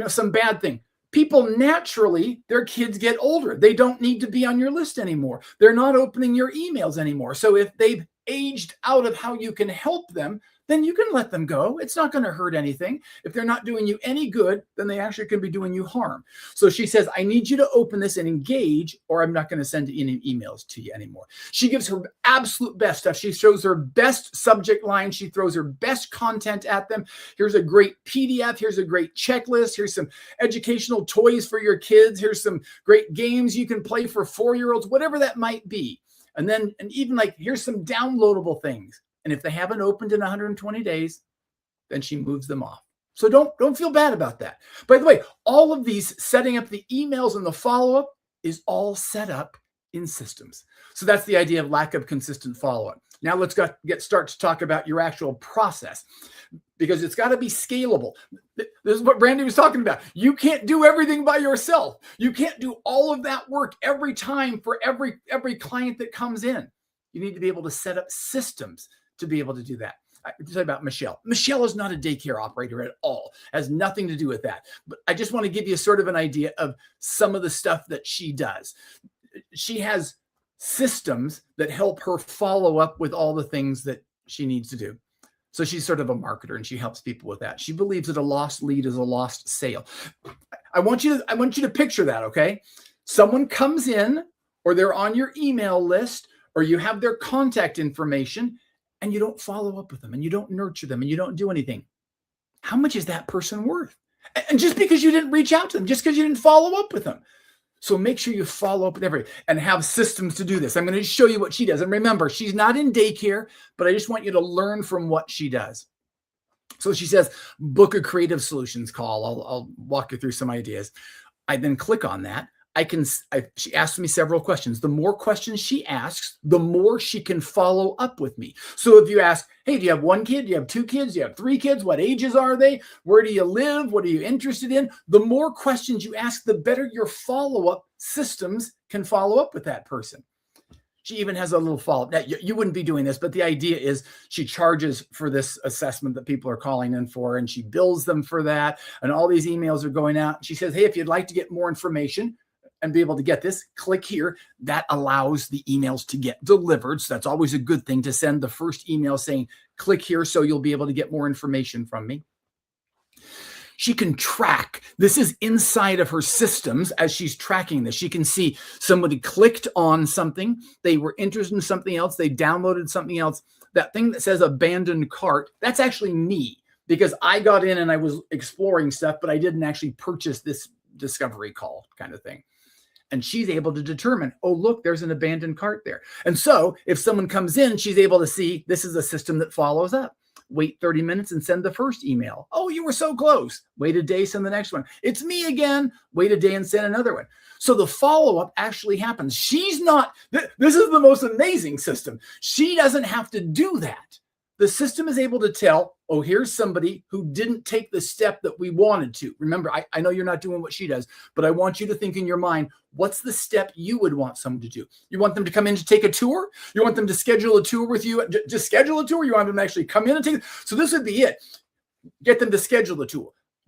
some bad thing. People naturally, their kids get older. They don't need to be on your list anymore. They're not opening your emails anymore. So if they've aged out of how you can help them, then you can let them go. It's not going to hurt anything. If they're not doing you any good, then they actually could be doing you harm. So she says, I need you to open this and engage, or I'm not going to send any emails to you anymore. She gives her absolute best stuff. She shows her best subject line. She throws her best content at them. Here's a great PDF. Here's a great checklist. Here's some educational toys for your kids. Here's some great games you can play for 4-year-olds, whatever that might be. And even like, here's some downloadable things. And if they haven't opened in 120 days, then she moves them off. So don't feel bad about that. By the way, all of these setting up the emails and the follow-up is all set up in systems. So that's the idea of lack of consistent follow-up. Now let's start to talk about your actual process, because it's got to be scalable. This is what Brandy was talking about. You can't do everything by yourself. You can't do all of that work every time for every client that comes in. You need to be able to set up systems to be able to do that. I can tell you about Michelle. Michelle is not a daycare operator at all. Has nothing to do with that. But I just want to give you sort of an idea of some of the stuff that she does. She has systems that help her follow up with all the things that she needs to do. So she's sort of a marketer, and she helps people with that. She believes that a lost lead is a lost sale. I want you to picture that, okay? Someone comes in, or they're on your email list, or you have their contact information, and you don't follow up with them, and you don't nurture them, and you don't do anything. How much is that person worth? And just because you didn't reach out to them, just because you didn't follow up with them. So make sure you follow up with everybody and have systems to do this. I'm going to show you what she does. And remember, she's not in daycare, but I just want you to learn from what she does. So she says, book a creative solutions call. I'll walk you through some ideas. I then click on that. She asks me several questions. The more questions she asks, the more she can follow up with me. So if you ask, hey, do you have one kid? Do you have two kids? Do you have three kids? What ages are they? Where do you live? What are you interested in? The more questions you ask, the better your follow-up systems can follow up with that person. She even has a little follow-up. Now, you wouldn't be doing this, but the idea is she charges for this assessment that people are calling in for, and she bills them for that. And all these emails are going out. She says, hey, if you'd like to get more information and be able to get this, click here. That allows the emails to get delivered. So that's always a good thing, to send the first email saying, click here so you'll be able to get more information from me. She can track. This is inside of her systems as she's tracking this. She can see somebody clicked on something. They were interested in something else. They downloaded something else. That thing that says abandoned cart, that's actually me, because I got in and I was exploring stuff, but I didn't actually purchase this discovery call kind of thing. And she's able to determine, oh, look, there's an abandoned cart there. And so if someone comes in, she's able to see this is a system that follows up. Wait 30 minutes and send the first email. Oh, you were so close. Wait a day, send the next one. It's me again. Wait a day and send another one. So the follow-up actually happens. She's not, this is the most amazing system. She doesn't have to do that. The system is able to tell, oh, here's somebody who didn't take the step that we wanted to. Remember, I know you're not doing what she does, but I want you to think in your mind, what's the step you would want someone to do? You want them to come in to take a tour? You want them to schedule a tour with you? Just schedule a tour? You want them to actually come in and take it? So this would be it. Get them to schedule the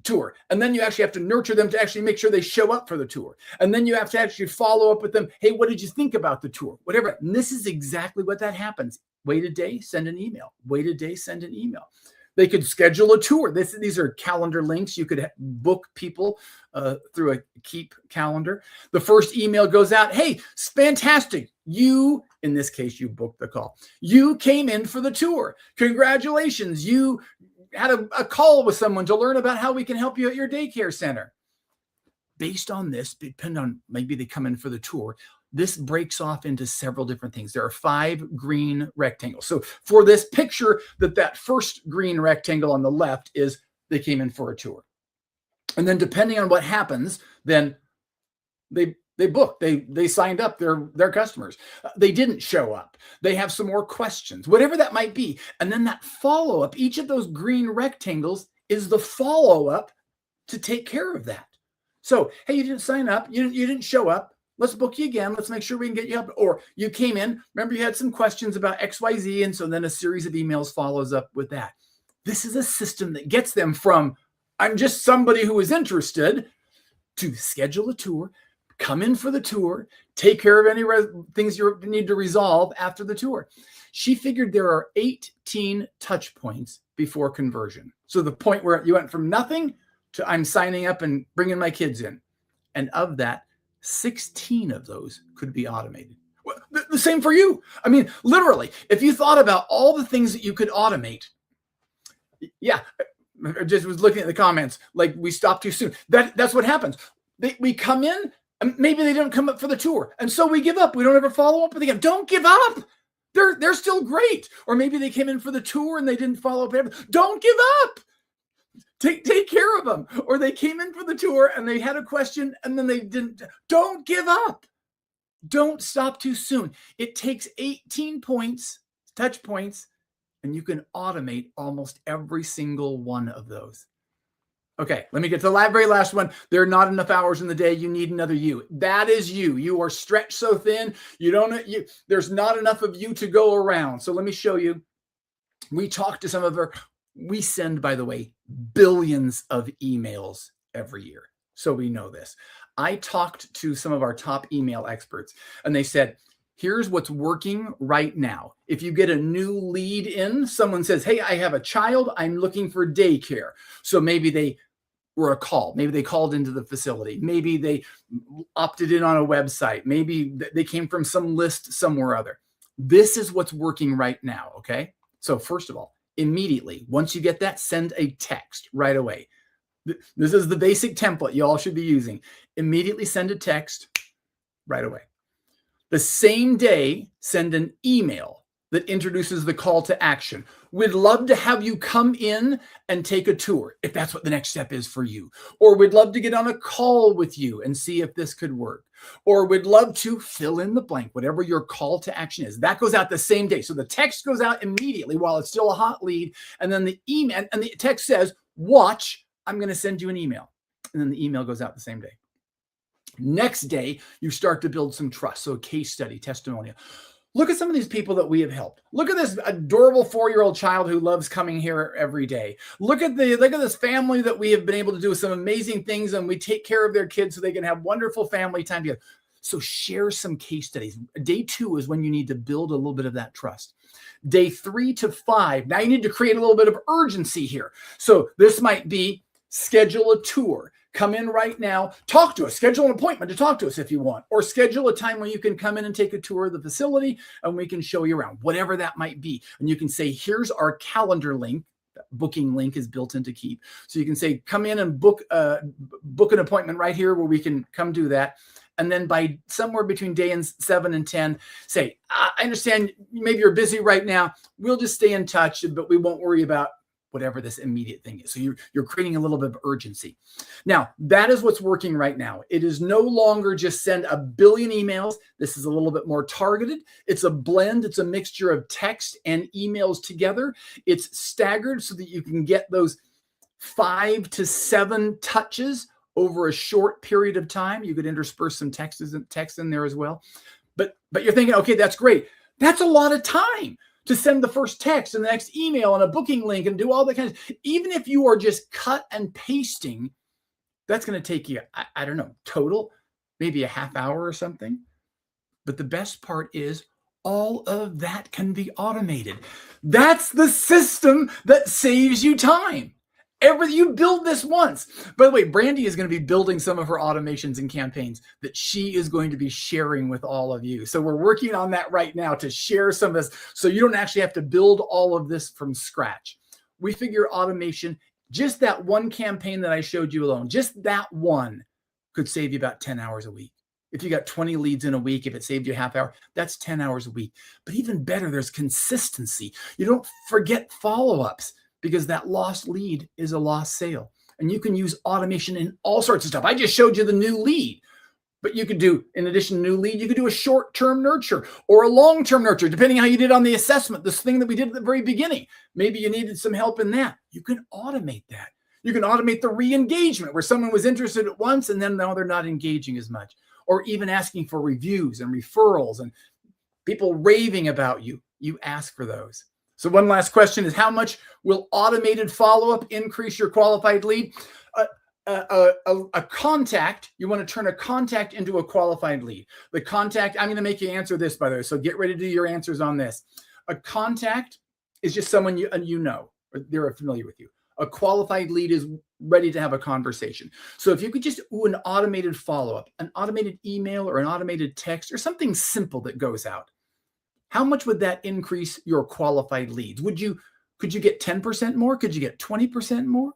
tour. And then you actually have to nurture them to actually make sure they show up for the tour. And then you have to actually follow up with them. Hey, what did you think about the tour? Whatever. And this is exactly what that happens. Wait a day, send an email. Wait a day, send an email. They could schedule a tour. These are calendar links. You could book people through a Keap calendar. The first email goes out. Hey, it's fantastic. You, in this case, you booked the call. You came in for the tour. Congratulations. You had a call with someone to learn about how we can help you at your daycare center. Based on this, depending on maybe they come in for the tour, this breaks off into several different things. There are 5 green rectangles. So for this picture, that first green rectangle on the left is they came in for a tour. And then depending on what happens, then they booked, they signed up their customers. They didn't show up. They have some more questions, whatever that might be. And then that follow-up, each of those green rectangles is the follow-up to take care of that. So, hey, you didn't sign up. You didn't show up. Let's book you again. Let's make sure we can get you up. Or you came in. Remember, you had some questions about XYZ. And so then a series of emails follows up with that. This is a system that gets them from, I'm just somebody who is interested, to schedule a tour, come in for the tour, take care of any things you need to resolve after the tour. She figured there are 18 touch points before conversion. So the point where you went from nothing to I'm signing up and bringing my kids in. And of that, 16 of those could be automated. Well, the same for you. I mean, literally, if you thought about all the things that you could automate, yeah, I just was looking at the comments, like we stopped too soon. That's what happens. We come in, and maybe they don't come up for the tour. And so we give up. We don't ever follow up with them. Don't give up. They're still great. Or maybe they came in for the tour and they didn't follow up. Don't give up. Take care of them. Or they came in for the tour and they had a question and then they didn't. Don't give up. Don't stop too soon. It takes 18 points, touch points, and you can automate almost every single one of those. Okay, let me get to the very last one. There are not enough hours in the day. You need another you. That is you. You are stretched so thin. There's not enough of you to go around. So let me show you. We talked to some of we send, by the way, billions of emails every year. So we know this. I talked to some of our top email experts and they said, here's what's working right now. If you get a new lead in, someone says, hey, I have a child, I'm looking for daycare. So maybe they were a call. Maybe they called into the facility. Maybe they opted in on a website. Maybe they came from some list somewhere or other. This is what's working right now, okay? So first of all, immediately, once you get that, send a text right away. This is the basic template you all should be using. Immediately send a text right away. The same day, send an email that introduces the call to action. We'd love to have you come in and take a tour, if that's what the next step is for you. Or we'd love to get on a call with you and see if this could work. Or we'd love to fill in the blank, whatever your call to action is. That goes out the same day. So the text goes out immediately while it's still a hot lead. And then the email and the text says, watch, I'm going to send you an email. And then the email goes out the same day. Next day, you start to build some trust. So a case study, testimonial. Look at some of these people that we have helped. Look at this adorable 4-year-old child who loves coming here every day. Look at this family that we have been able to do some amazing things, and we take care of their kids so they can have wonderful family time together. So share some case studies. Day 2 is when you need to build a little bit of that trust. Day 3 to 5, now you need to create a little bit of urgency here. So this might be schedule a tour. Come in right now, talk to us, schedule an appointment to talk to us if you want, or schedule a time when you can come in and take a tour of the facility and we can show you around, whatever that might be. And you can say, here's our calendar link. That booking link is built into Keap. So you can say, come in and book an appointment right here where we can come do that. And then by somewhere between day 7 and 10, say, I understand maybe you're busy right now. We'll just stay in touch, but we won't worry about whatever this immediate thing is. So you're creating a little bit of urgency. Now, that is what's working right now. It is no longer just send a billion emails. This is a little bit more targeted. It's a blend. It's a mixture of text and emails together. It's staggered so that you can get those 5 to 7 touches over a short period of time. You could intersperse some text in there as well. But you're thinking, okay, that's great. That's a lot of time to send the first text and the next email and a booking link and do all that kind of, even if you are just cut and pasting, that's going to take you, I don't know, total, maybe a half hour or something. But the best part is all of that can be automated. That's the system that saves you time. You build this once. By the way, Brandy is going to be building some of her automations and campaigns that she is going to be sharing with all of you. So we're working on that right now to share some of this so you don't actually have to build all of this from scratch. We figure automation, just that one campaign that I showed you alone, just that one could save you about 10 hours a week. If you got 20 leads in a week, if it saved you a half hour, that's 10 hours a week. But even better, there's consistency. You don't forget follow-ups, because that lost lead is a lost sale. And you can use automation in all sorts of stuff. I just showed you the new lead, but you could do, in addition to new lead, you could do a short-term nurture or a long-term nurture, depending how you did on the assessment, this thing that we did at the very beginning. Maybe you needed some help in that. You can automate that. You can automate the re-engagement where someone was interested at once and then now they're not engaging as much, or even asking for reviews and referrals and people raving about you. You ask for those. So one last question is, how much will automated follow-up increase your qualified lead? A contact, you want to turn a contact into a qualified lead. The contact, I'm going to make you answer this, by the way, so get ready to do your answers on this. A contact is just someone you know, or they're familiar with you. A qualified lead is ready to have a conversation. So if you could just do an automated follow-up, an automated email or an automated text or something simple that goes out, how much would that increase your qualified leads? Could you get 10% more? Could you get 20% more?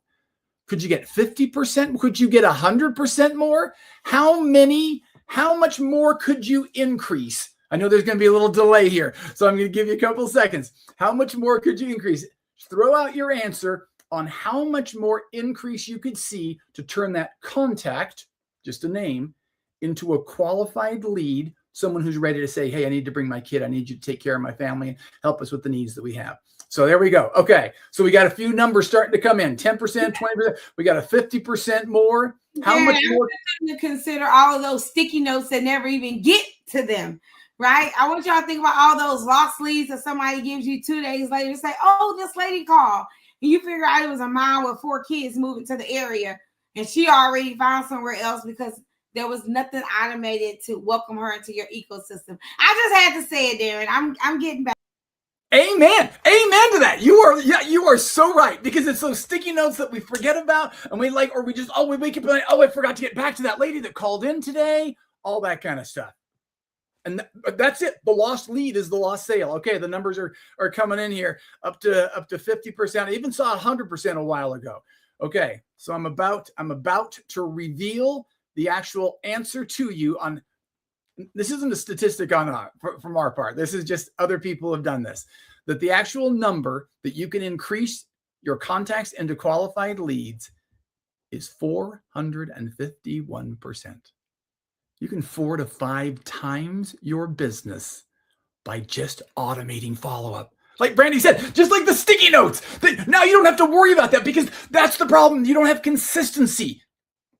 Could you get 50%? Could you get 100% more? How much more could you increase? I know there's going to be a little delay here, so I'm going to give you a couple seconds. How much more could you increase? Throw out your answer on how much more increase you could see to turn that contact, just a name, into a qualified lead, someone who's ready to say, hey, I need to bring my kid. I need you to take care of my family and help us with the needs that we have. So there we go. Okay. So we got a few numbers starting to come in, 10%, 20%. We got a 50% more. How much more? To consider all of those sticky notes that never even get to them, right? I want y'all to think about all those lost leads that somebody gives you 2 days later and say, oh, this lady called. And you figure out it was a mom with 4 kids moving to the area. And she already found somewhere else because there was nothing automated to welcome her into your ecosystem. I just had to say it, Darren. I'm getting back. Amen. Amen to that. You are so right, because it's those sticky notes that we forget about, and we like, or we just, we wake up and like, I forgot to get back to that lady that called in today, all that kind of stuff. And that's it. The lost lead is the lost sale. Okay, the numbers are coming in here up to 50%. I even saw 100% a while ago. Okay, so I'm about to reveal the actual answer to you on. This isn't a statistic from our part. This is just other people have done this. That the actual number that you can increase your contacts into qualified leads is 451%. You can 4 to 5 times your business by just automating follow-up. Like Brandy said, just like the sticky notes. Now you don't have to worry about that, because that's the problem. You don't have consistency.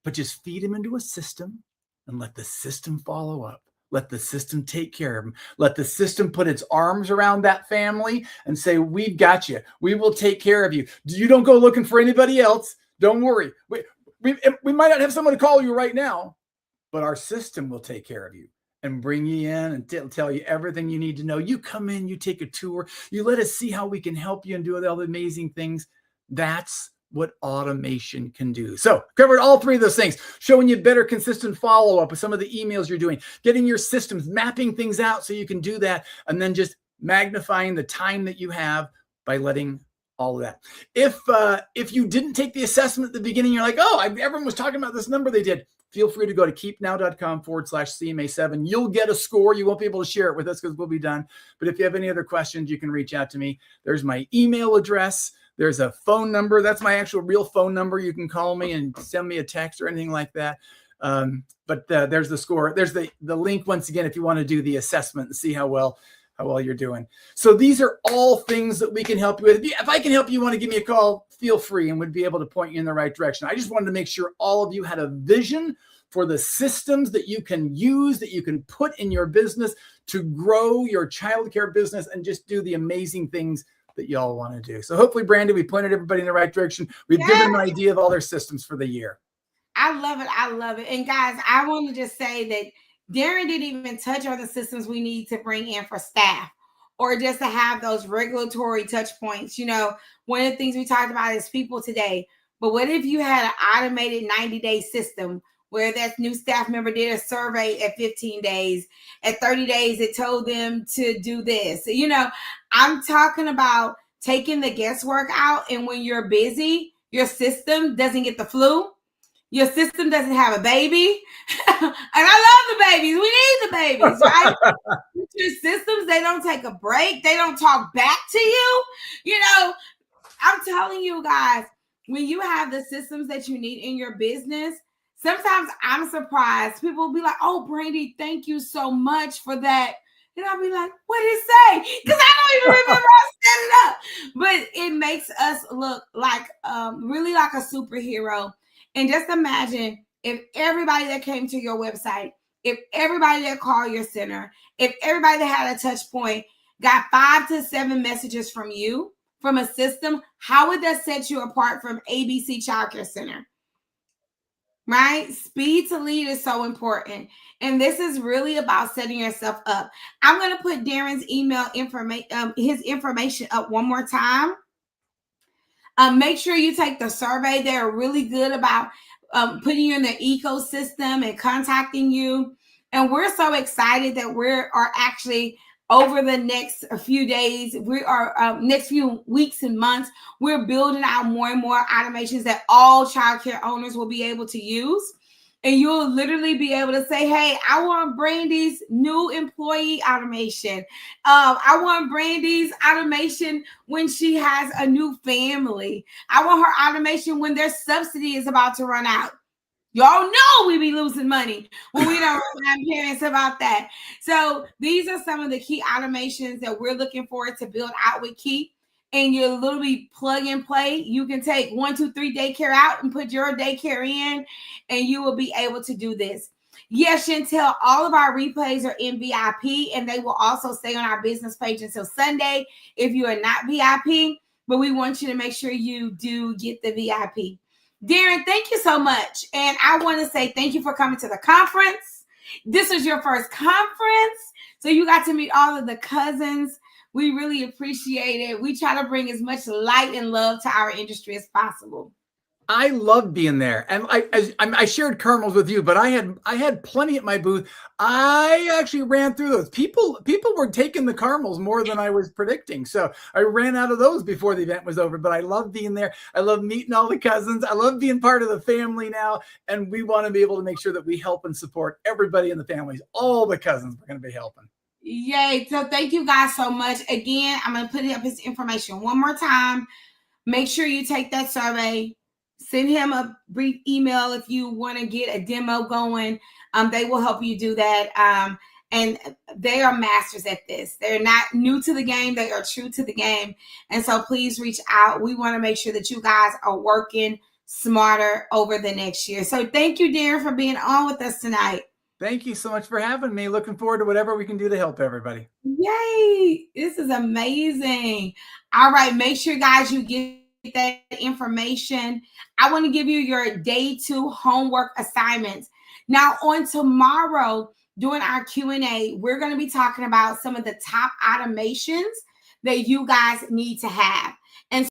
But just feed them into a system and let the system follow up. Let the system take care of them. Let the system put its arms around that family and say, we've got you. We will take care of you. You don't go looking for anybody else. Don't worry. We might not have someone to call you right now, but our system will take care of you and bring you in and tell you everything you need to know. You come in, you take a tour, you let us see how we can help you and do all the amazing things. That's what automation can do. So covered all 3 of those things, showing you better consistent follow-up with some of the emails you're doing, getting your systems, mapping things out so you can do that, and then just magnifying the time that you have by letting all of that. If you didn't take the assessment at the beginning, you're like, everyone was talking about this number they did. Feel free to go to keapnow.com/CMA7. You'll get a score. You won't be able to share it with us because we'll be done. But if you have any other questions, you can reach out to me. There's my email address. There's a phone number. That's my actual real phone number. You can call me and send me a text or anything like that. But there's the score. There's the link once again if you want to do the assessment and see how well you're doing. So these are all things that we can help you with. If I can help you, want to give me a call, feel free, and would be able to point you in the right direction. I just wanted to make sure all of you had a vision for the systems that you can use, that you can put in your business to grow your childcare business and just do the amazing things that y'all want to do. So hopefully, Brandy, we pointed everybody in the right direction. We've given them an idea of all their systems for the year. I love it. I love it. And guys, I want to just say that Darren didn't even touch on the systems we need to bring in for staff or just to have those regulatory touch points. You know, one of the things we talked about is people today. But what if you had an automated 90-day system where that new staff member did a survey at 15 days, at 30 days, it told them to do this. You know, I'm talking about taking the guesswork out. And when you're busy, your system doesn't get the flu. Your system doesn't have a baby. And I love the babies. We need the babies, right? Your systems, they don't take a break. They don't talk back to you. You know, I'm telling you guys, when you have the systems that you need in your business, sometimes I'm surprised. People will be like, oh, Brandy, thank you so much for that. And I'll be like, what did it say? Because I don't even remember I set it up. But it makes us look like really like a superhero. And just imagine if everybody that came to your website, if everybody that called your center, if everybody that had a touch point got 5 to 7 messages from you, from a system, how would that set you apart from ABC Childcare Center? Right? Speed to lead is so important. And this is really about setting yourself up. I'm going to put Darren's email information, his information up one more time. Make sure you take the survey. They're really good about putting you in the ecosystem and contacting you. And we're so excited that we are actually over the next few days, we are next few weeks and months, we're building out more and more automations that all childcare owners will be able to use. And you'll literally be able to say, hey, I want Brandy's new employee automation. I want Brandy's automation when she has a new family. I want her automation when their subsidy is about to run out. Y'all know we be losing money when we don't remind parents about that. So these are some of the key automations that we're looking forward to build out with Keap. And you literally plug and play. You can take 1, 2, 3 daycare out and put your daycare in, and you will be able to do this. Yes, Chantel, all of our replays are in VIP, and they will also stay on our business page until Sunday if you are not VIP. But we want you to make sure you do get the VIP. Darren, thank you so much. And I want to say thank you for coming to the conference. This is your first conference, so you got to meet all of the cousins. We really appreciate it. We try to bring as much light and love to our industry as possible. I love being there, and I shared caramels with you, but I had plenty at my booth. I actually ran through those. People were taking the caramels more than I was predicting, so I ran out of those before the event was over. But I love being there. I love meeting all the cousins. I love being part of the family now, and we want to be able to make sure that we help and support everybody in the families. All the cousins we're going to be helping. Yay! So thank you guys so much. Again, I'm going to put up his information one more time. Make sure you take that survey. Send him a brief email if you want to get a demo going. They will help you do that. And they are masters at this. They're not new to the game. They are true to the game. And so please reach out. We want to make sure that you guys are working smarter over the next year. So thank you, Darren, for being on with us tonight. Thank you so much for having me. Looking forward to whatever we can do to help everybody. Yay. This is amazing. All right. Make sure, guys, you get that information. I want to give you your day 2 homework assignments. Now, on tomorrow, during our Q&A, we're going to be talking about some of the top automations that you guys need to have. And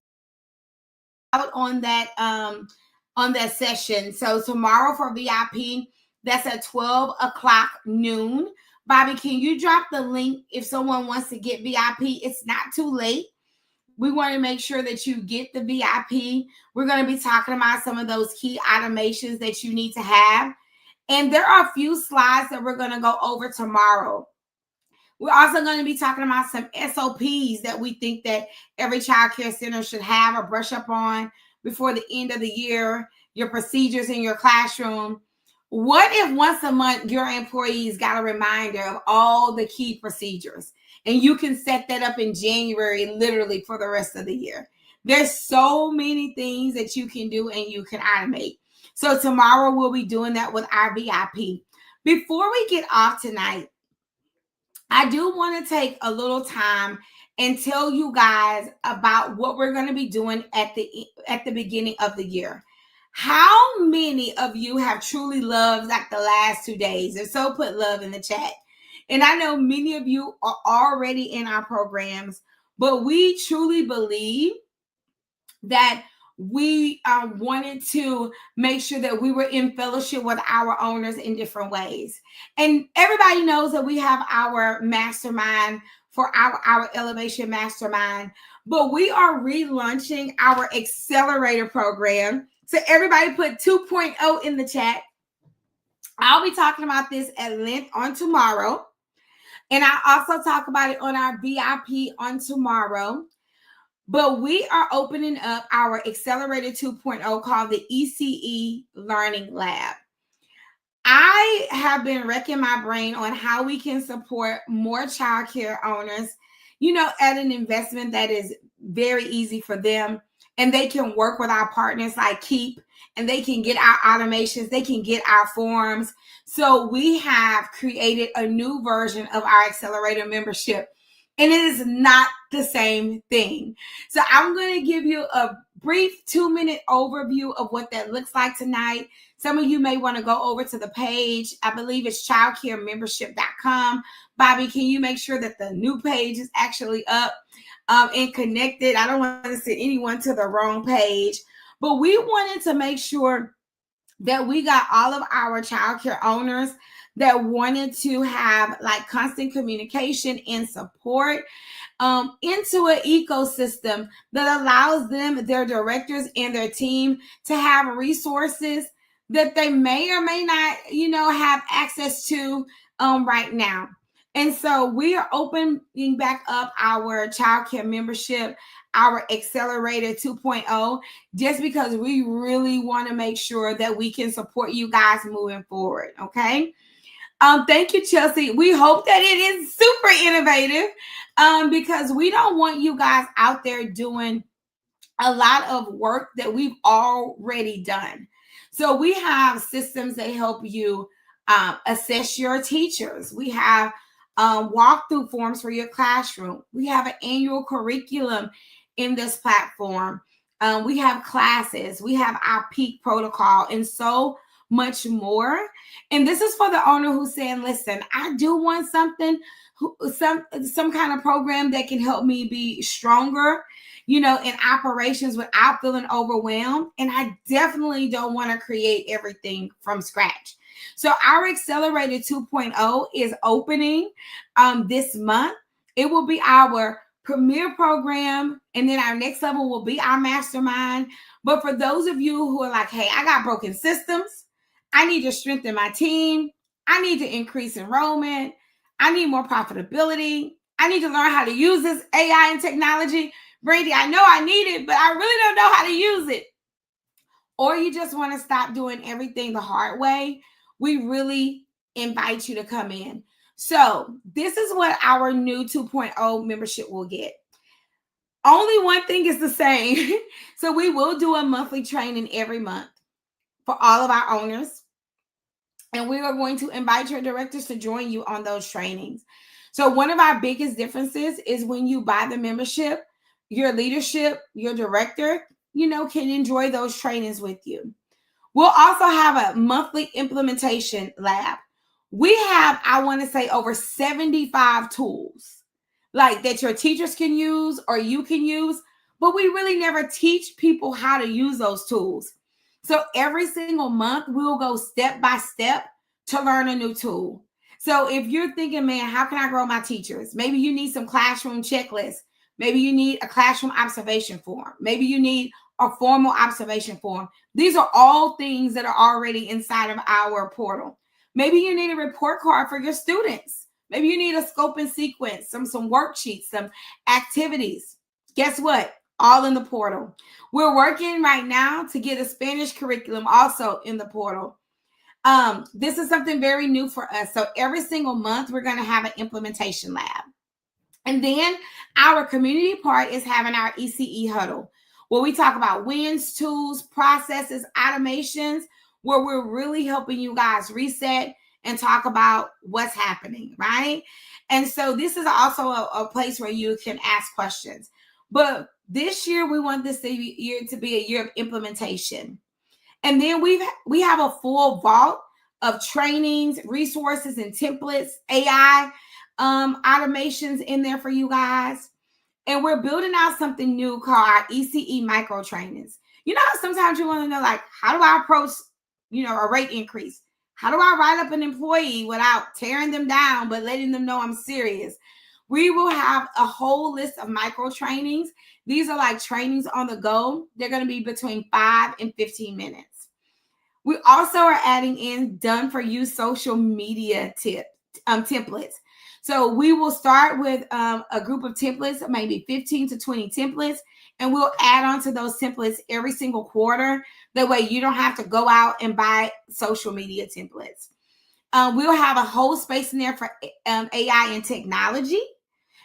out on that session. So tomorrow for VIP, that's at 12 o'clock noon. Bobby, can you drop the link if someone wants to get VIP? It's not too late. We want to make sure that you get the VIP. We're going to be talking about some of those key automations that you need to have. And there are a few slides that we're going to go over tomorrow. We're also going to be talking about some SOPs that we think that every child care center should have or brush up on before the end of the year, your procedures in your classroom. What if once a month your employees got a reminder of all the key procedures? And you can set that up in January, literally for the rest of the year. There's so many things that you can do and you can automate. So tomorrow we'll be doing that with our VIP. Before we get off tonight, I do want to take a little time and tell you guys about what we're going to be doing at the beginning of the year. How many of you have truly loved like the last 2 days? If so, put love in the chat. And I know many of you are already in our programs, but we truly believe that we wanted to make sure that we were in fellowship with our owners in different ways. And everybody knows that we have our mastermind for our Elevation Mastermind, but we are relaunching our accelerator program. So everybody put 2.0 in the chat. I'll be talking about this at length on tomorrow. And I also talk about it on our VIP on tomorrow. But we are opening up our Accelerator 2.0 called the ECE Learning Lab. I have been wrecking my brain on how we can support more childcare owners, at an investment that is very easy for them. And they can work with our partners like Keap, and they can get our automations, they can get our forms. So we have created a new version of our Accelerator membership, and it is not the same thing. So I'm going to give you a brief 2-minute overview of what that looks like tonight. Some of you may want to go over to the page. I believe it's childcaremembership.com. Bobby, can you make sure that the new page is actually up and connected? I don't want to send anyone to the wrong page, but we wanted to make sure that we got all of our childcare owners that wanted to have like constant communication and support into an ecosystem that allows them, their directors and their team to have resources that they may or may not, have access to right now. And so we are opening back up our childcare membership, our Accelerator 2.0, just because we really want to make sure that we can support you guys moving forward. Okay. Thank you, Chelsea. We hope that it is super innovative because we don't want you guys out there doing a lot of work that we've already done. So we have systems that help you assess your teachers. We have walkthrough forms for your classroom. We have an annual curriculum in this platform. We have classes. We have our peak protocol and so much more. And this is for the owner who's saying, listen, I do want something, some kind of program that can help me be stronger, in operations without feeling overwhelmed. And I definitely don't want to create everything from scratch. So our Accelerator 2.0 is opening this month. It will be our premier program. And then our next level will be our mastermind. But for those of you who are like, hey, I got broken systems, I need to strengthen my team, I need to increase enrollment, I need more profitability, I need to learn how to use this AI and technology. Brandy, I know I need it, but I really don't know how to use it. Or you just want to stop doing everything the hard way, we really invite you to come in. So this is what our new 2.0 membership will get. Only one thing is the same. So we will do a monthly training every month for all of our owners. And we are going to invite your directors to join you on those trainings. So one of our biggest differences is when you buy the membership, your leadership, your director, can enjoy those trainings with you. We'll also have a monthly implementation lab. We have, I want to say, over 75 tools like that your teachers can use or you can use, but we really never teach people how to use those tools. So every single month, we'll go step by step to learn a new tool. So if you're thinking, man, how can I grow my teachers? Maybe you need some classroom checklists. Maybe you need a classroom observation form. Maybe you need a formal observation form. These are all things that are already inside of our portal. Maybe you need a report card for your students. Maybe you need a scope and sequence, some worksheets, some activities. Guess what? All in the portal. We're working right now to get a Spanish curriculum also in the portal. This is something very new for us. So every single month, we're going to have an implementation lab. And then our community part is having our ECE huddle, where we talk about wins, tools, processes, automations, where we're really helping you guys reset and talk about what's happening, right? And so this is also a place where you can ask questions. But this year, we want this year to be a year of implementation. And then we have a full vault of trainings, resources, and templates, AI automations in there for you guys. And we're building out something new called our ECE micro trainings. Sometimes you want to know, like, how do I approach, a rate increase? How do I write up an employee without tearing them down, but letting them know I'm serious? We will have a whole list of micro trainings. These are like trainings on the go. They're going to be between 5 and 15 minutes. We also are adding in done for you social media templates. So we will start with a group of templates, maybe 15 to 20 templates, and we'll add on to those templates every single quarter. That way you don't have to go out and buy social media templates. We'll have a whole space in there for AI and technology,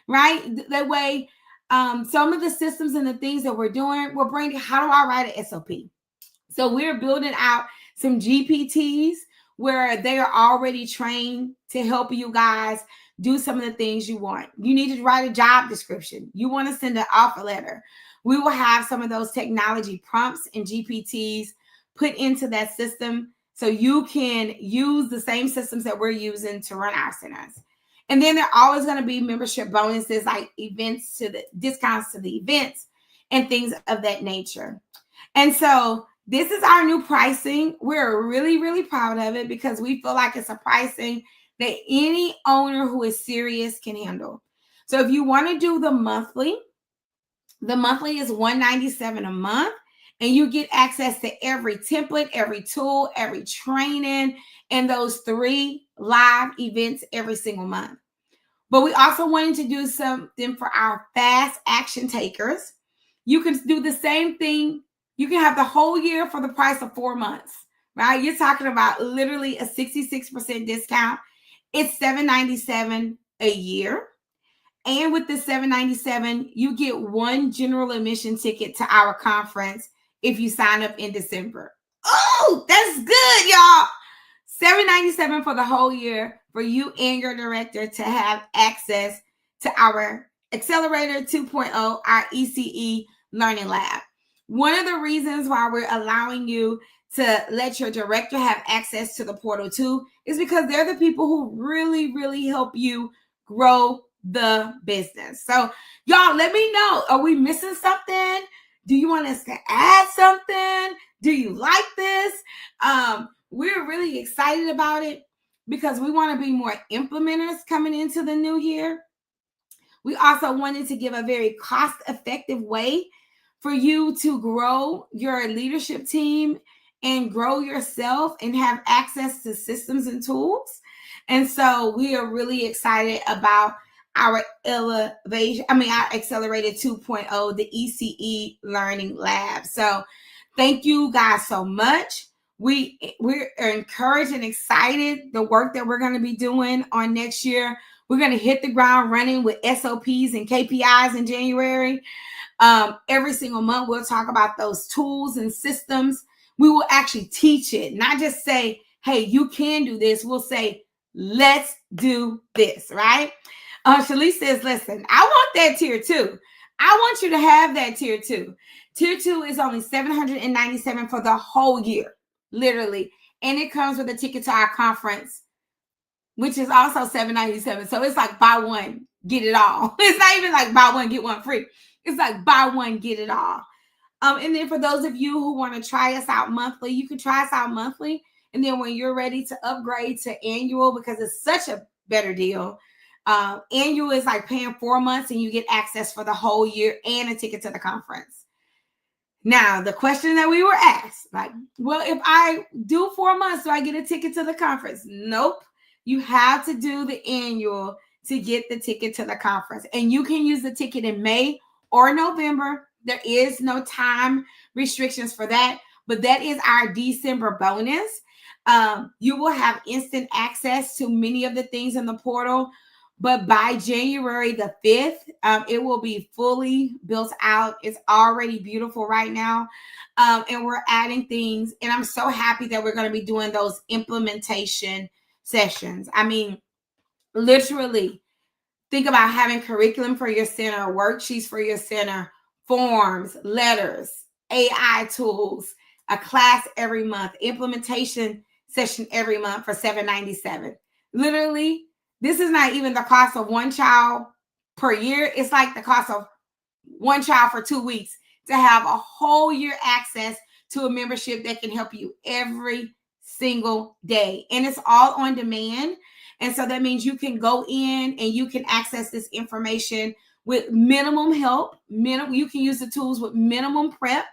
right? That way, some of the systems and the things that we're doing, we're bringing, how do I write an SOP? So we're building out some GPTs where they are already trained to help you guys do some of the things you want. You need to write a job description. You want to send an offer letter. We will have some of those technology prompts and GPTs put into that system so you can use the same systems that we're using to run our centers. And then there are always going to be membership bonuses like events to the discounts to the events and things of that nature. And so this is our new pricing. We're really, really proud of it because we feel like it's a pricing that any owner who is serious can handle. So if you want to do the monthly is $197 a month. And you get access to every template, every tool, every training, and those 3 live events every single month. But we also wanted to do something for our fast action takers. You can do the same thing. You can have the whole year for the price of 4 months, right? You're talking about literally a 66% discount. It's $797 a year. And with the $797, you get 1 general admission ticket to our conference if you sign up in December. Oh, that's good, y'all. $797 for the whole year for you and your director to have access to our Accelerator 2.0, our ECE Learning Lab. One of the reasons why we're allowing you to let your director have access to the portal too is because they're the people who really, really help you grow the business. So y'all, let me know, are we missing something? Do you want us to add something? Do you like this? We're really excited about it because we want to be more implementers coming into the new year. We also wanted to give a very cost-effective way for you to grow your leadership team and grow yourself and have access to systems and tools. And so we are really excited about our Accelerated 2.0, the ECE Learning Lab. So thank you guys so much. We're encouraged and excited the work that we're going to be doing on next year. We're going to hit the ground running with SOPs and KPIs in January. Every single month, we'll talk about those tools and systems. We will actually teach it, not just say, hey, you can do this. We'll say, let's do this, right? Shalice says, listen, I want that tier 2. I want you to have that tier 2. Tier 2 is only $797 for the whole year, literally. And it comes with a ticket to our conference, which is also $797. So it's like buy one, get it all. It's not even like buy one, get one free. It's like buy one, get it all. And then for those of you who want to try us out monthly, you can try us out monthly. And then when you're ready to upgrade to annual, because it's such a better deal, annual is like paying 4 months and you get access for the whole year and a ticket to the conference. Now, the question that we were asked, like, well, if I do 4 months, do I get a ticket to the conference? Nope. You have to do the annual to get the ticket to the conference. And you can use the ticket in May or November. There is no time restrictions for that, but that is our December bonus. You will have instant access to many of the things in the portal, but by January the 5th, it will be fully built out. It's already beautiful right now, and we're adding things, and I'm so happy that we're going to be doing those implementation sessions. I mean, literally, think about having curriculum for your center, worksheets for your center, forms, letters, AI tools, a class every month, implementation session every month for $797. Literally, this is not even the cost of one child per year. It's like the cost of one child for 2 weeks to have a whole year access to a membership that can help you every single day. And it's all on demand. And so that means you can go in and you can access this information with minimum help. You can use the tools with minimum prep.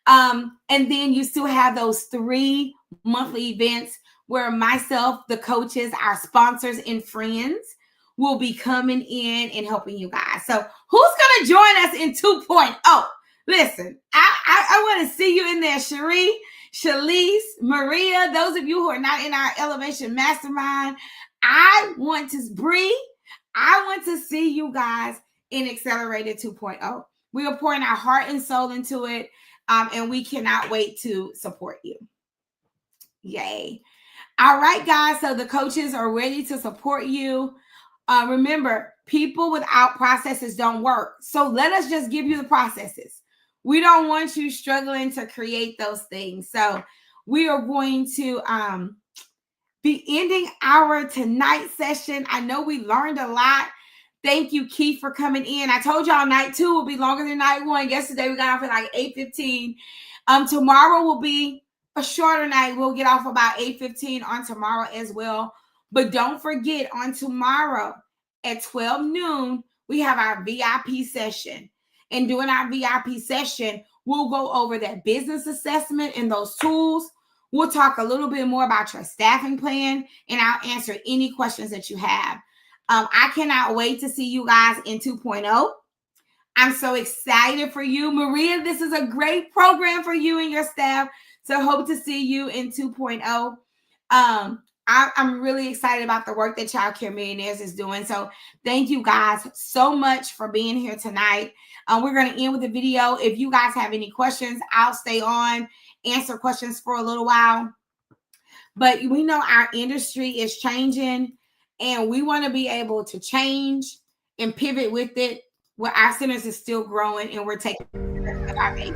And then you still have those 3 monthly events where myself, the coaches, our sponsors, and friends will be coming in and helping you guys. So who's going to join us in 2.0? Listen, I want to see you in there, Cherie, Shalise, Maria, those of you who are not in our Elevation Mastermind. I want to see you guys in Accelerated 2.0. We are pouring our heart and soul into it, and we cannot wait to support you. Yay. All right, guys. So the coaches are ready to support you. Remember, people without processes don't work. So let us just give you the processes. We don't want you struggling to create those things. So we are going to be ending our tonight session. I know we learned a lot. Thank you, Keap, for coming in. I told y'all night 2 will be longer than night 1. Yesterday, we got off at like 8:15. Tomorrow will be a shorter night. We'll get off about 8:15 on tomorrow as well. But don't forget, on tomorrow at 12 noon, we have our VIP session. And during our VIP session, We'll go over that business assessment and those tools. We'll talk a little bit more about your staffing plan, and I'll answer any questions that you have. I cannot wait to see you guys in 2.0. I'm so excited for you. Maria, this is a great program for you and your staff. So hope to see you in 2.0. I'm really excited about the work that Child Care Millionaires is doing. So thank you guys so much for being here tonight. We're going to end with a video. If you guys have any questions, I'll stay on, answer questions for a little while. But we know our industry is changing, and we want to be able to change and pivot with it, where our centers is still growing and we're taking care of our babies.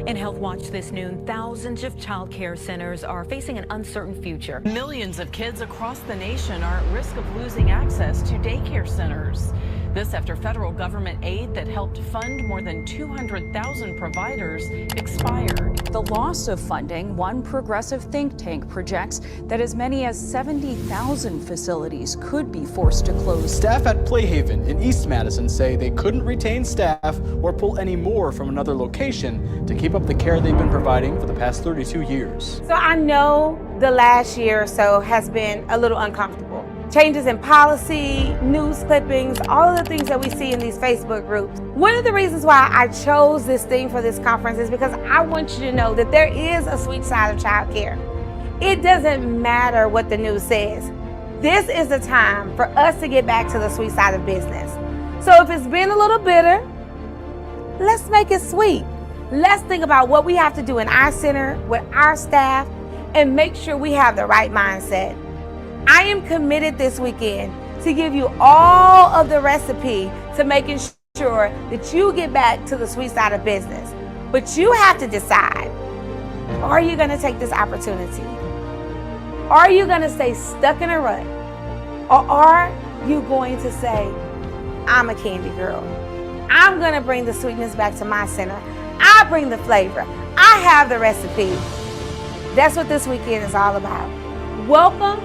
In Health Watch this noon, thousands of child care centers are facing an uncertain future. Millions of kids across the nation are at risk of losing access to daycare centers. This after federal government aid that helped fund more than 200,000 providers expired. The loss of funding, one progressive think tank projects that as many as 70,000 facilities could be forced to close. Staff at Playhaven in East Madison say they couldn't retain staff or pull any more from another location to keep up the care they've been providing for the past 32 years. So I know the last year or so has been a little uncomfortable. Changes in policy, news clippings, all of the things that we see in these Facebook groups. One of the reasons why I chose this theme for this conference is because I want you to know that there is a sweet side of childcare. It doesn't matter what the news says. This is the time for us to get back to the sweet side of business. So if it's been a little bitter, let's make it sweet. Let's think about what we have to do in our center with our staff and make sure we have the right mindset. I am committed this weekend to give you all of the recipe to making sure that you get back to the sweet side of business. But you have to decide, are you going to take this opportunity? Are you going to stay stuck in a rut? Or are you going to say, I'm a candy girl. I'm going to bring the sweetness back to my center. I bring the flavor. I have the recipe. That's what this weekend is all about. Welcome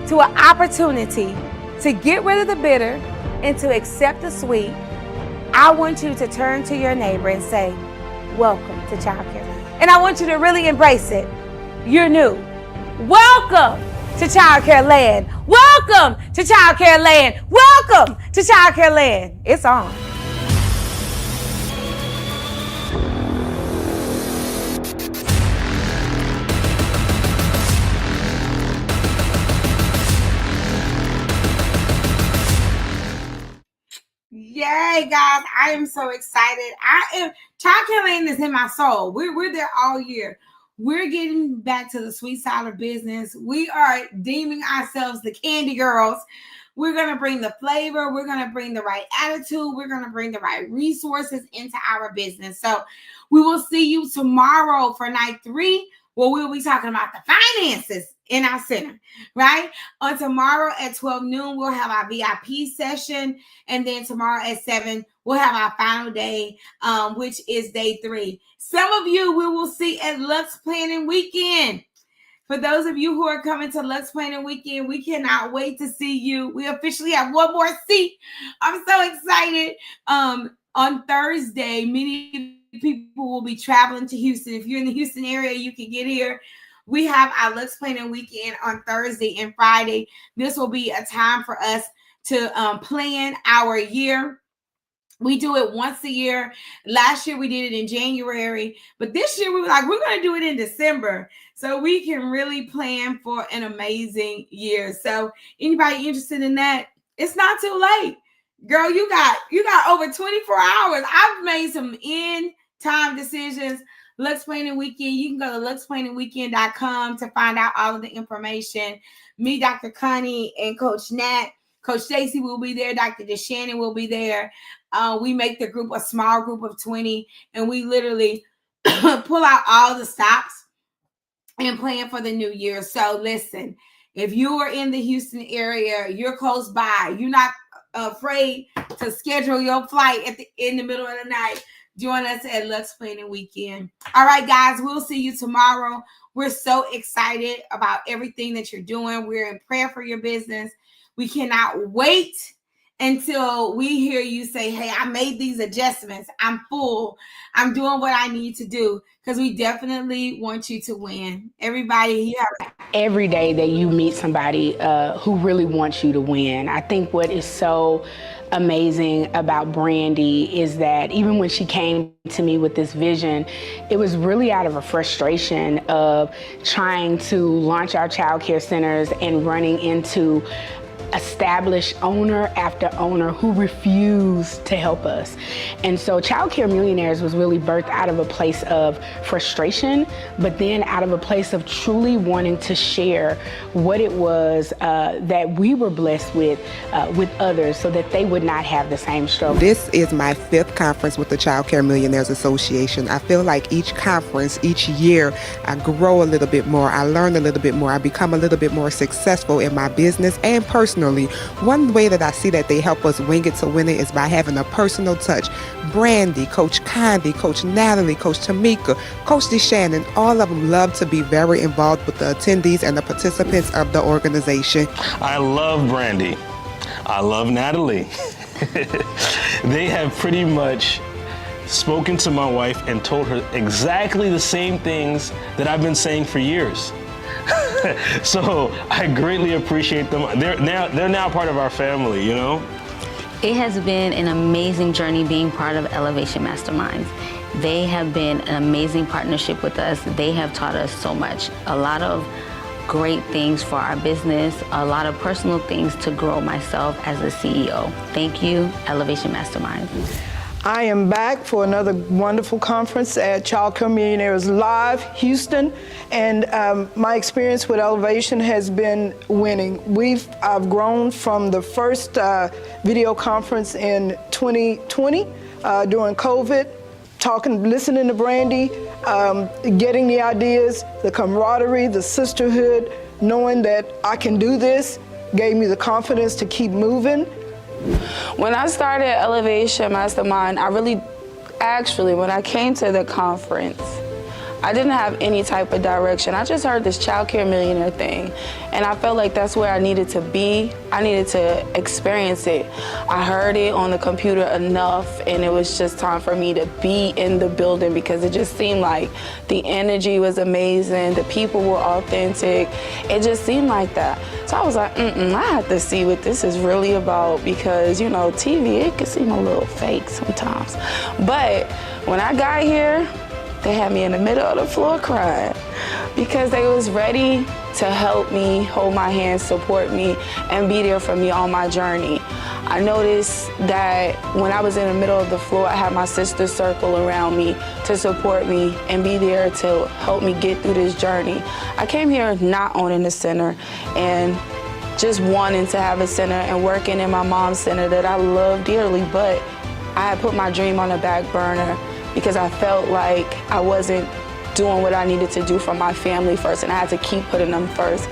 to an opportunity to get rid of the bitter and to accept the sweet. I want you to turn to your neighbor and say, welcome to childcare. And I want you to really embrace it. You're new. Welcome to childcare land. Welcome to childcare land. Welcome to childcare land. It's on. Yay, guys. I am so excited. Childcare Land is in my soul. We're there all year. We're getting back to the sweet side of business. We are deeming ourselves the candy girls. We're going to bring the flavor. We're going to bring the right attitude. We're going to bring the right resources into our business. So we will see you tomorrow for night 3, where we'll be talking about the finances in our center, right? On tomorrow at 12 noon, we'll have our VIP session. And then tomorrow at 7, we'll have our final day, which is day 3. Some of you we will see at Lux Planning Weekend. For those of you who are coming to Lux Planning Weekend, we cannot wait to see you. We officially have one more seat. I'm so excited. On Thursday, many people will be traveling to Houston. If you're in the Houston area, you can get here. We have our Lux Planning Weekend on Thursday and Friday. This will be a time for us to plan our year. We do it once a year. Last year we did it in January, but this year we were like, we're going to do it in December so we can really plan for an amazing year. So anybody interested in that, it's not too late. Girl, you got over 24 hours. I've made some in-time decisions. Lux Planning Weekend. You can go to luxplanningweekend.com to find out all of the information. Me, Dr. Connie, and Coach Nat. Coach Stacy will be there. Dr. DeShannon will be there. We make the group a small group of 20, and we literally pull out all the stops and plan for the new year. So listen, if you are in the Houston area, you're close by, you're not afraid to schedule your flight in the middle of the night, join us at Lux Planning Weekend. All right, guys, we'll see you tomorrow. We're so excited about everything that you're doing. We're in prayer for your business. We cannot wait until we hear you say, hey, I made these adjustments. I'm full. I'm doing what I need to do, because we definitely want you to win. Everybody, you have every day that you meet somebody who really wants you to win. I think what is so amazing about Brandy is that even when she came to me with this vision, it was really out of a frustration of trying to launch our child care centers and running into established owner after owner who refused to help us. And so Child Care Millionaires was really birthed out of a place of frustration, but then out of a place of truly wanting to share what it was that we were blessed with others, so that they would not have the same struggle. This is my 5th conference with the Child Care Millionaires Association. I feel like each conference, each year, I grow a little bit more, I learn a little bit more, I become a little bit more successful in my business and personally. One way that I see that they help us wing it to win it is by having a personal touch. Brandy, Coach Condi, Coach Natalie, Coach Tamika, Coach DeShannon, all of them love to be very involved with the attendees and the participants of the organization. I love Brandy. I love Natalie. They have pretty much spoken to my wife and told her exactly the same things that I've been saying for years. So I greatly appreciate them. They're now part of our family, you know? It has been an amazing journey being part of Elevation Masterminds. They have been an amazing partnership with us. They have taught us so much. A lot of great things for our business, a lot of personal things to grow myself as a CEO. Thank you, Elevation Masterminds. I am back for another wonderful conference at Child Care Millionaires Live, Houston, and my experience with Elevation has been winning. I've grown from the first video conference in 2020 during COVID, listening to Brandy, getting the ideas, the camaraderie, the sisterhood, knowing that I can do this, gave me the confidence to keep moving. When I started Elevation Mastermind, when I came to the conference, I didn't have any type of direction. I just heard this Child Care Millionaire thing, and I felt like that's where I needed to be. I needed to experience it. I heard it on the computer enough, and it was just time for me to be in the building, because it just seemed like the energy was amazing, the people were authentic. It just seemed like that. So I was like, I have to see what this is really about, because, you know, TV, it can seem a little fake sometimes. But when I got here, they had me in the middle of the floor crying, because they was ready to help me, hold my hand, support me, and be there for me on my journey. I noticed that when I was in the middle of the floor, I had my sisters circle around me to support me and be there to help me get through this journey. I came here not owning a center and just wanting to have a center and working in my mom's center that I love dearly, but I had put my dream on the back burner because I felt like I wasn't doing what I needed to do for my family first, and I had to keep putting them first.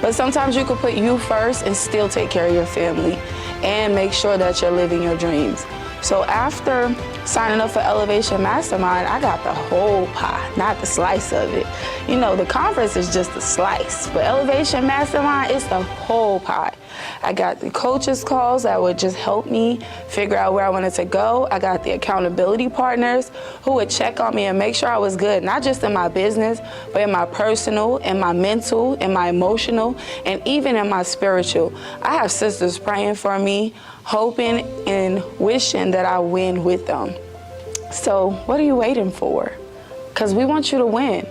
But sometimes you can put you first and still take care of your family and make sure that you're living your dreams. So after signing up for Elevation Mastermind, I got the whole pie, not the slice of it. You know, the conference is just a slice, but Elevation Mastermind is the whole pie. I got the coaches calls that would just help me figure out where I wanted to go. I got the accountability partners who would check on me and make sure I was good, not just in my business, but in my personal, in my mental, in my emotional, and even in my spiritual. I have sisters praying for me, hoping and wishing that I win with them. So what are you waiting for? Because we want you to win.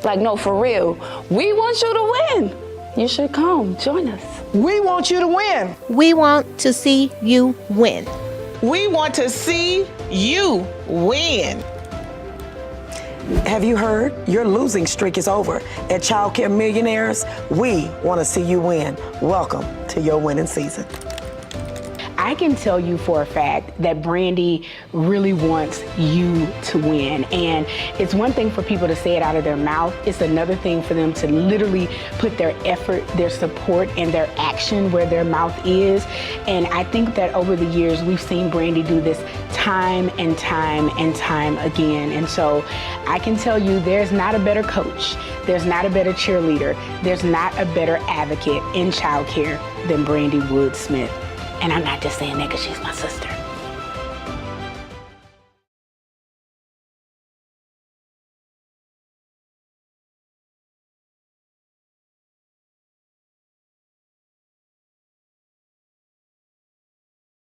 Like, no, for real, we want you to win. You should come, join us. We want you to win. We want to see you win. We want to see you win. Have you heard? Your losing streak is over. At Child Care Millionaires, we want to see you win. Welcome to your winning season. I can tell you for a fact that Brandy really wants you to win. And it's one thing for people to say it out of their mouth. It's another thing for them to literally put their effort, their support, and their action where their mouth is. And I think that over the years, we've seen Brandy do this time and time and time again. And so I can tell you there's not a better coach, there's not a better cheerleader, there's not a better advocate in childcare than Brandy Wood Smith. And I'm not just saying that because she's my sister.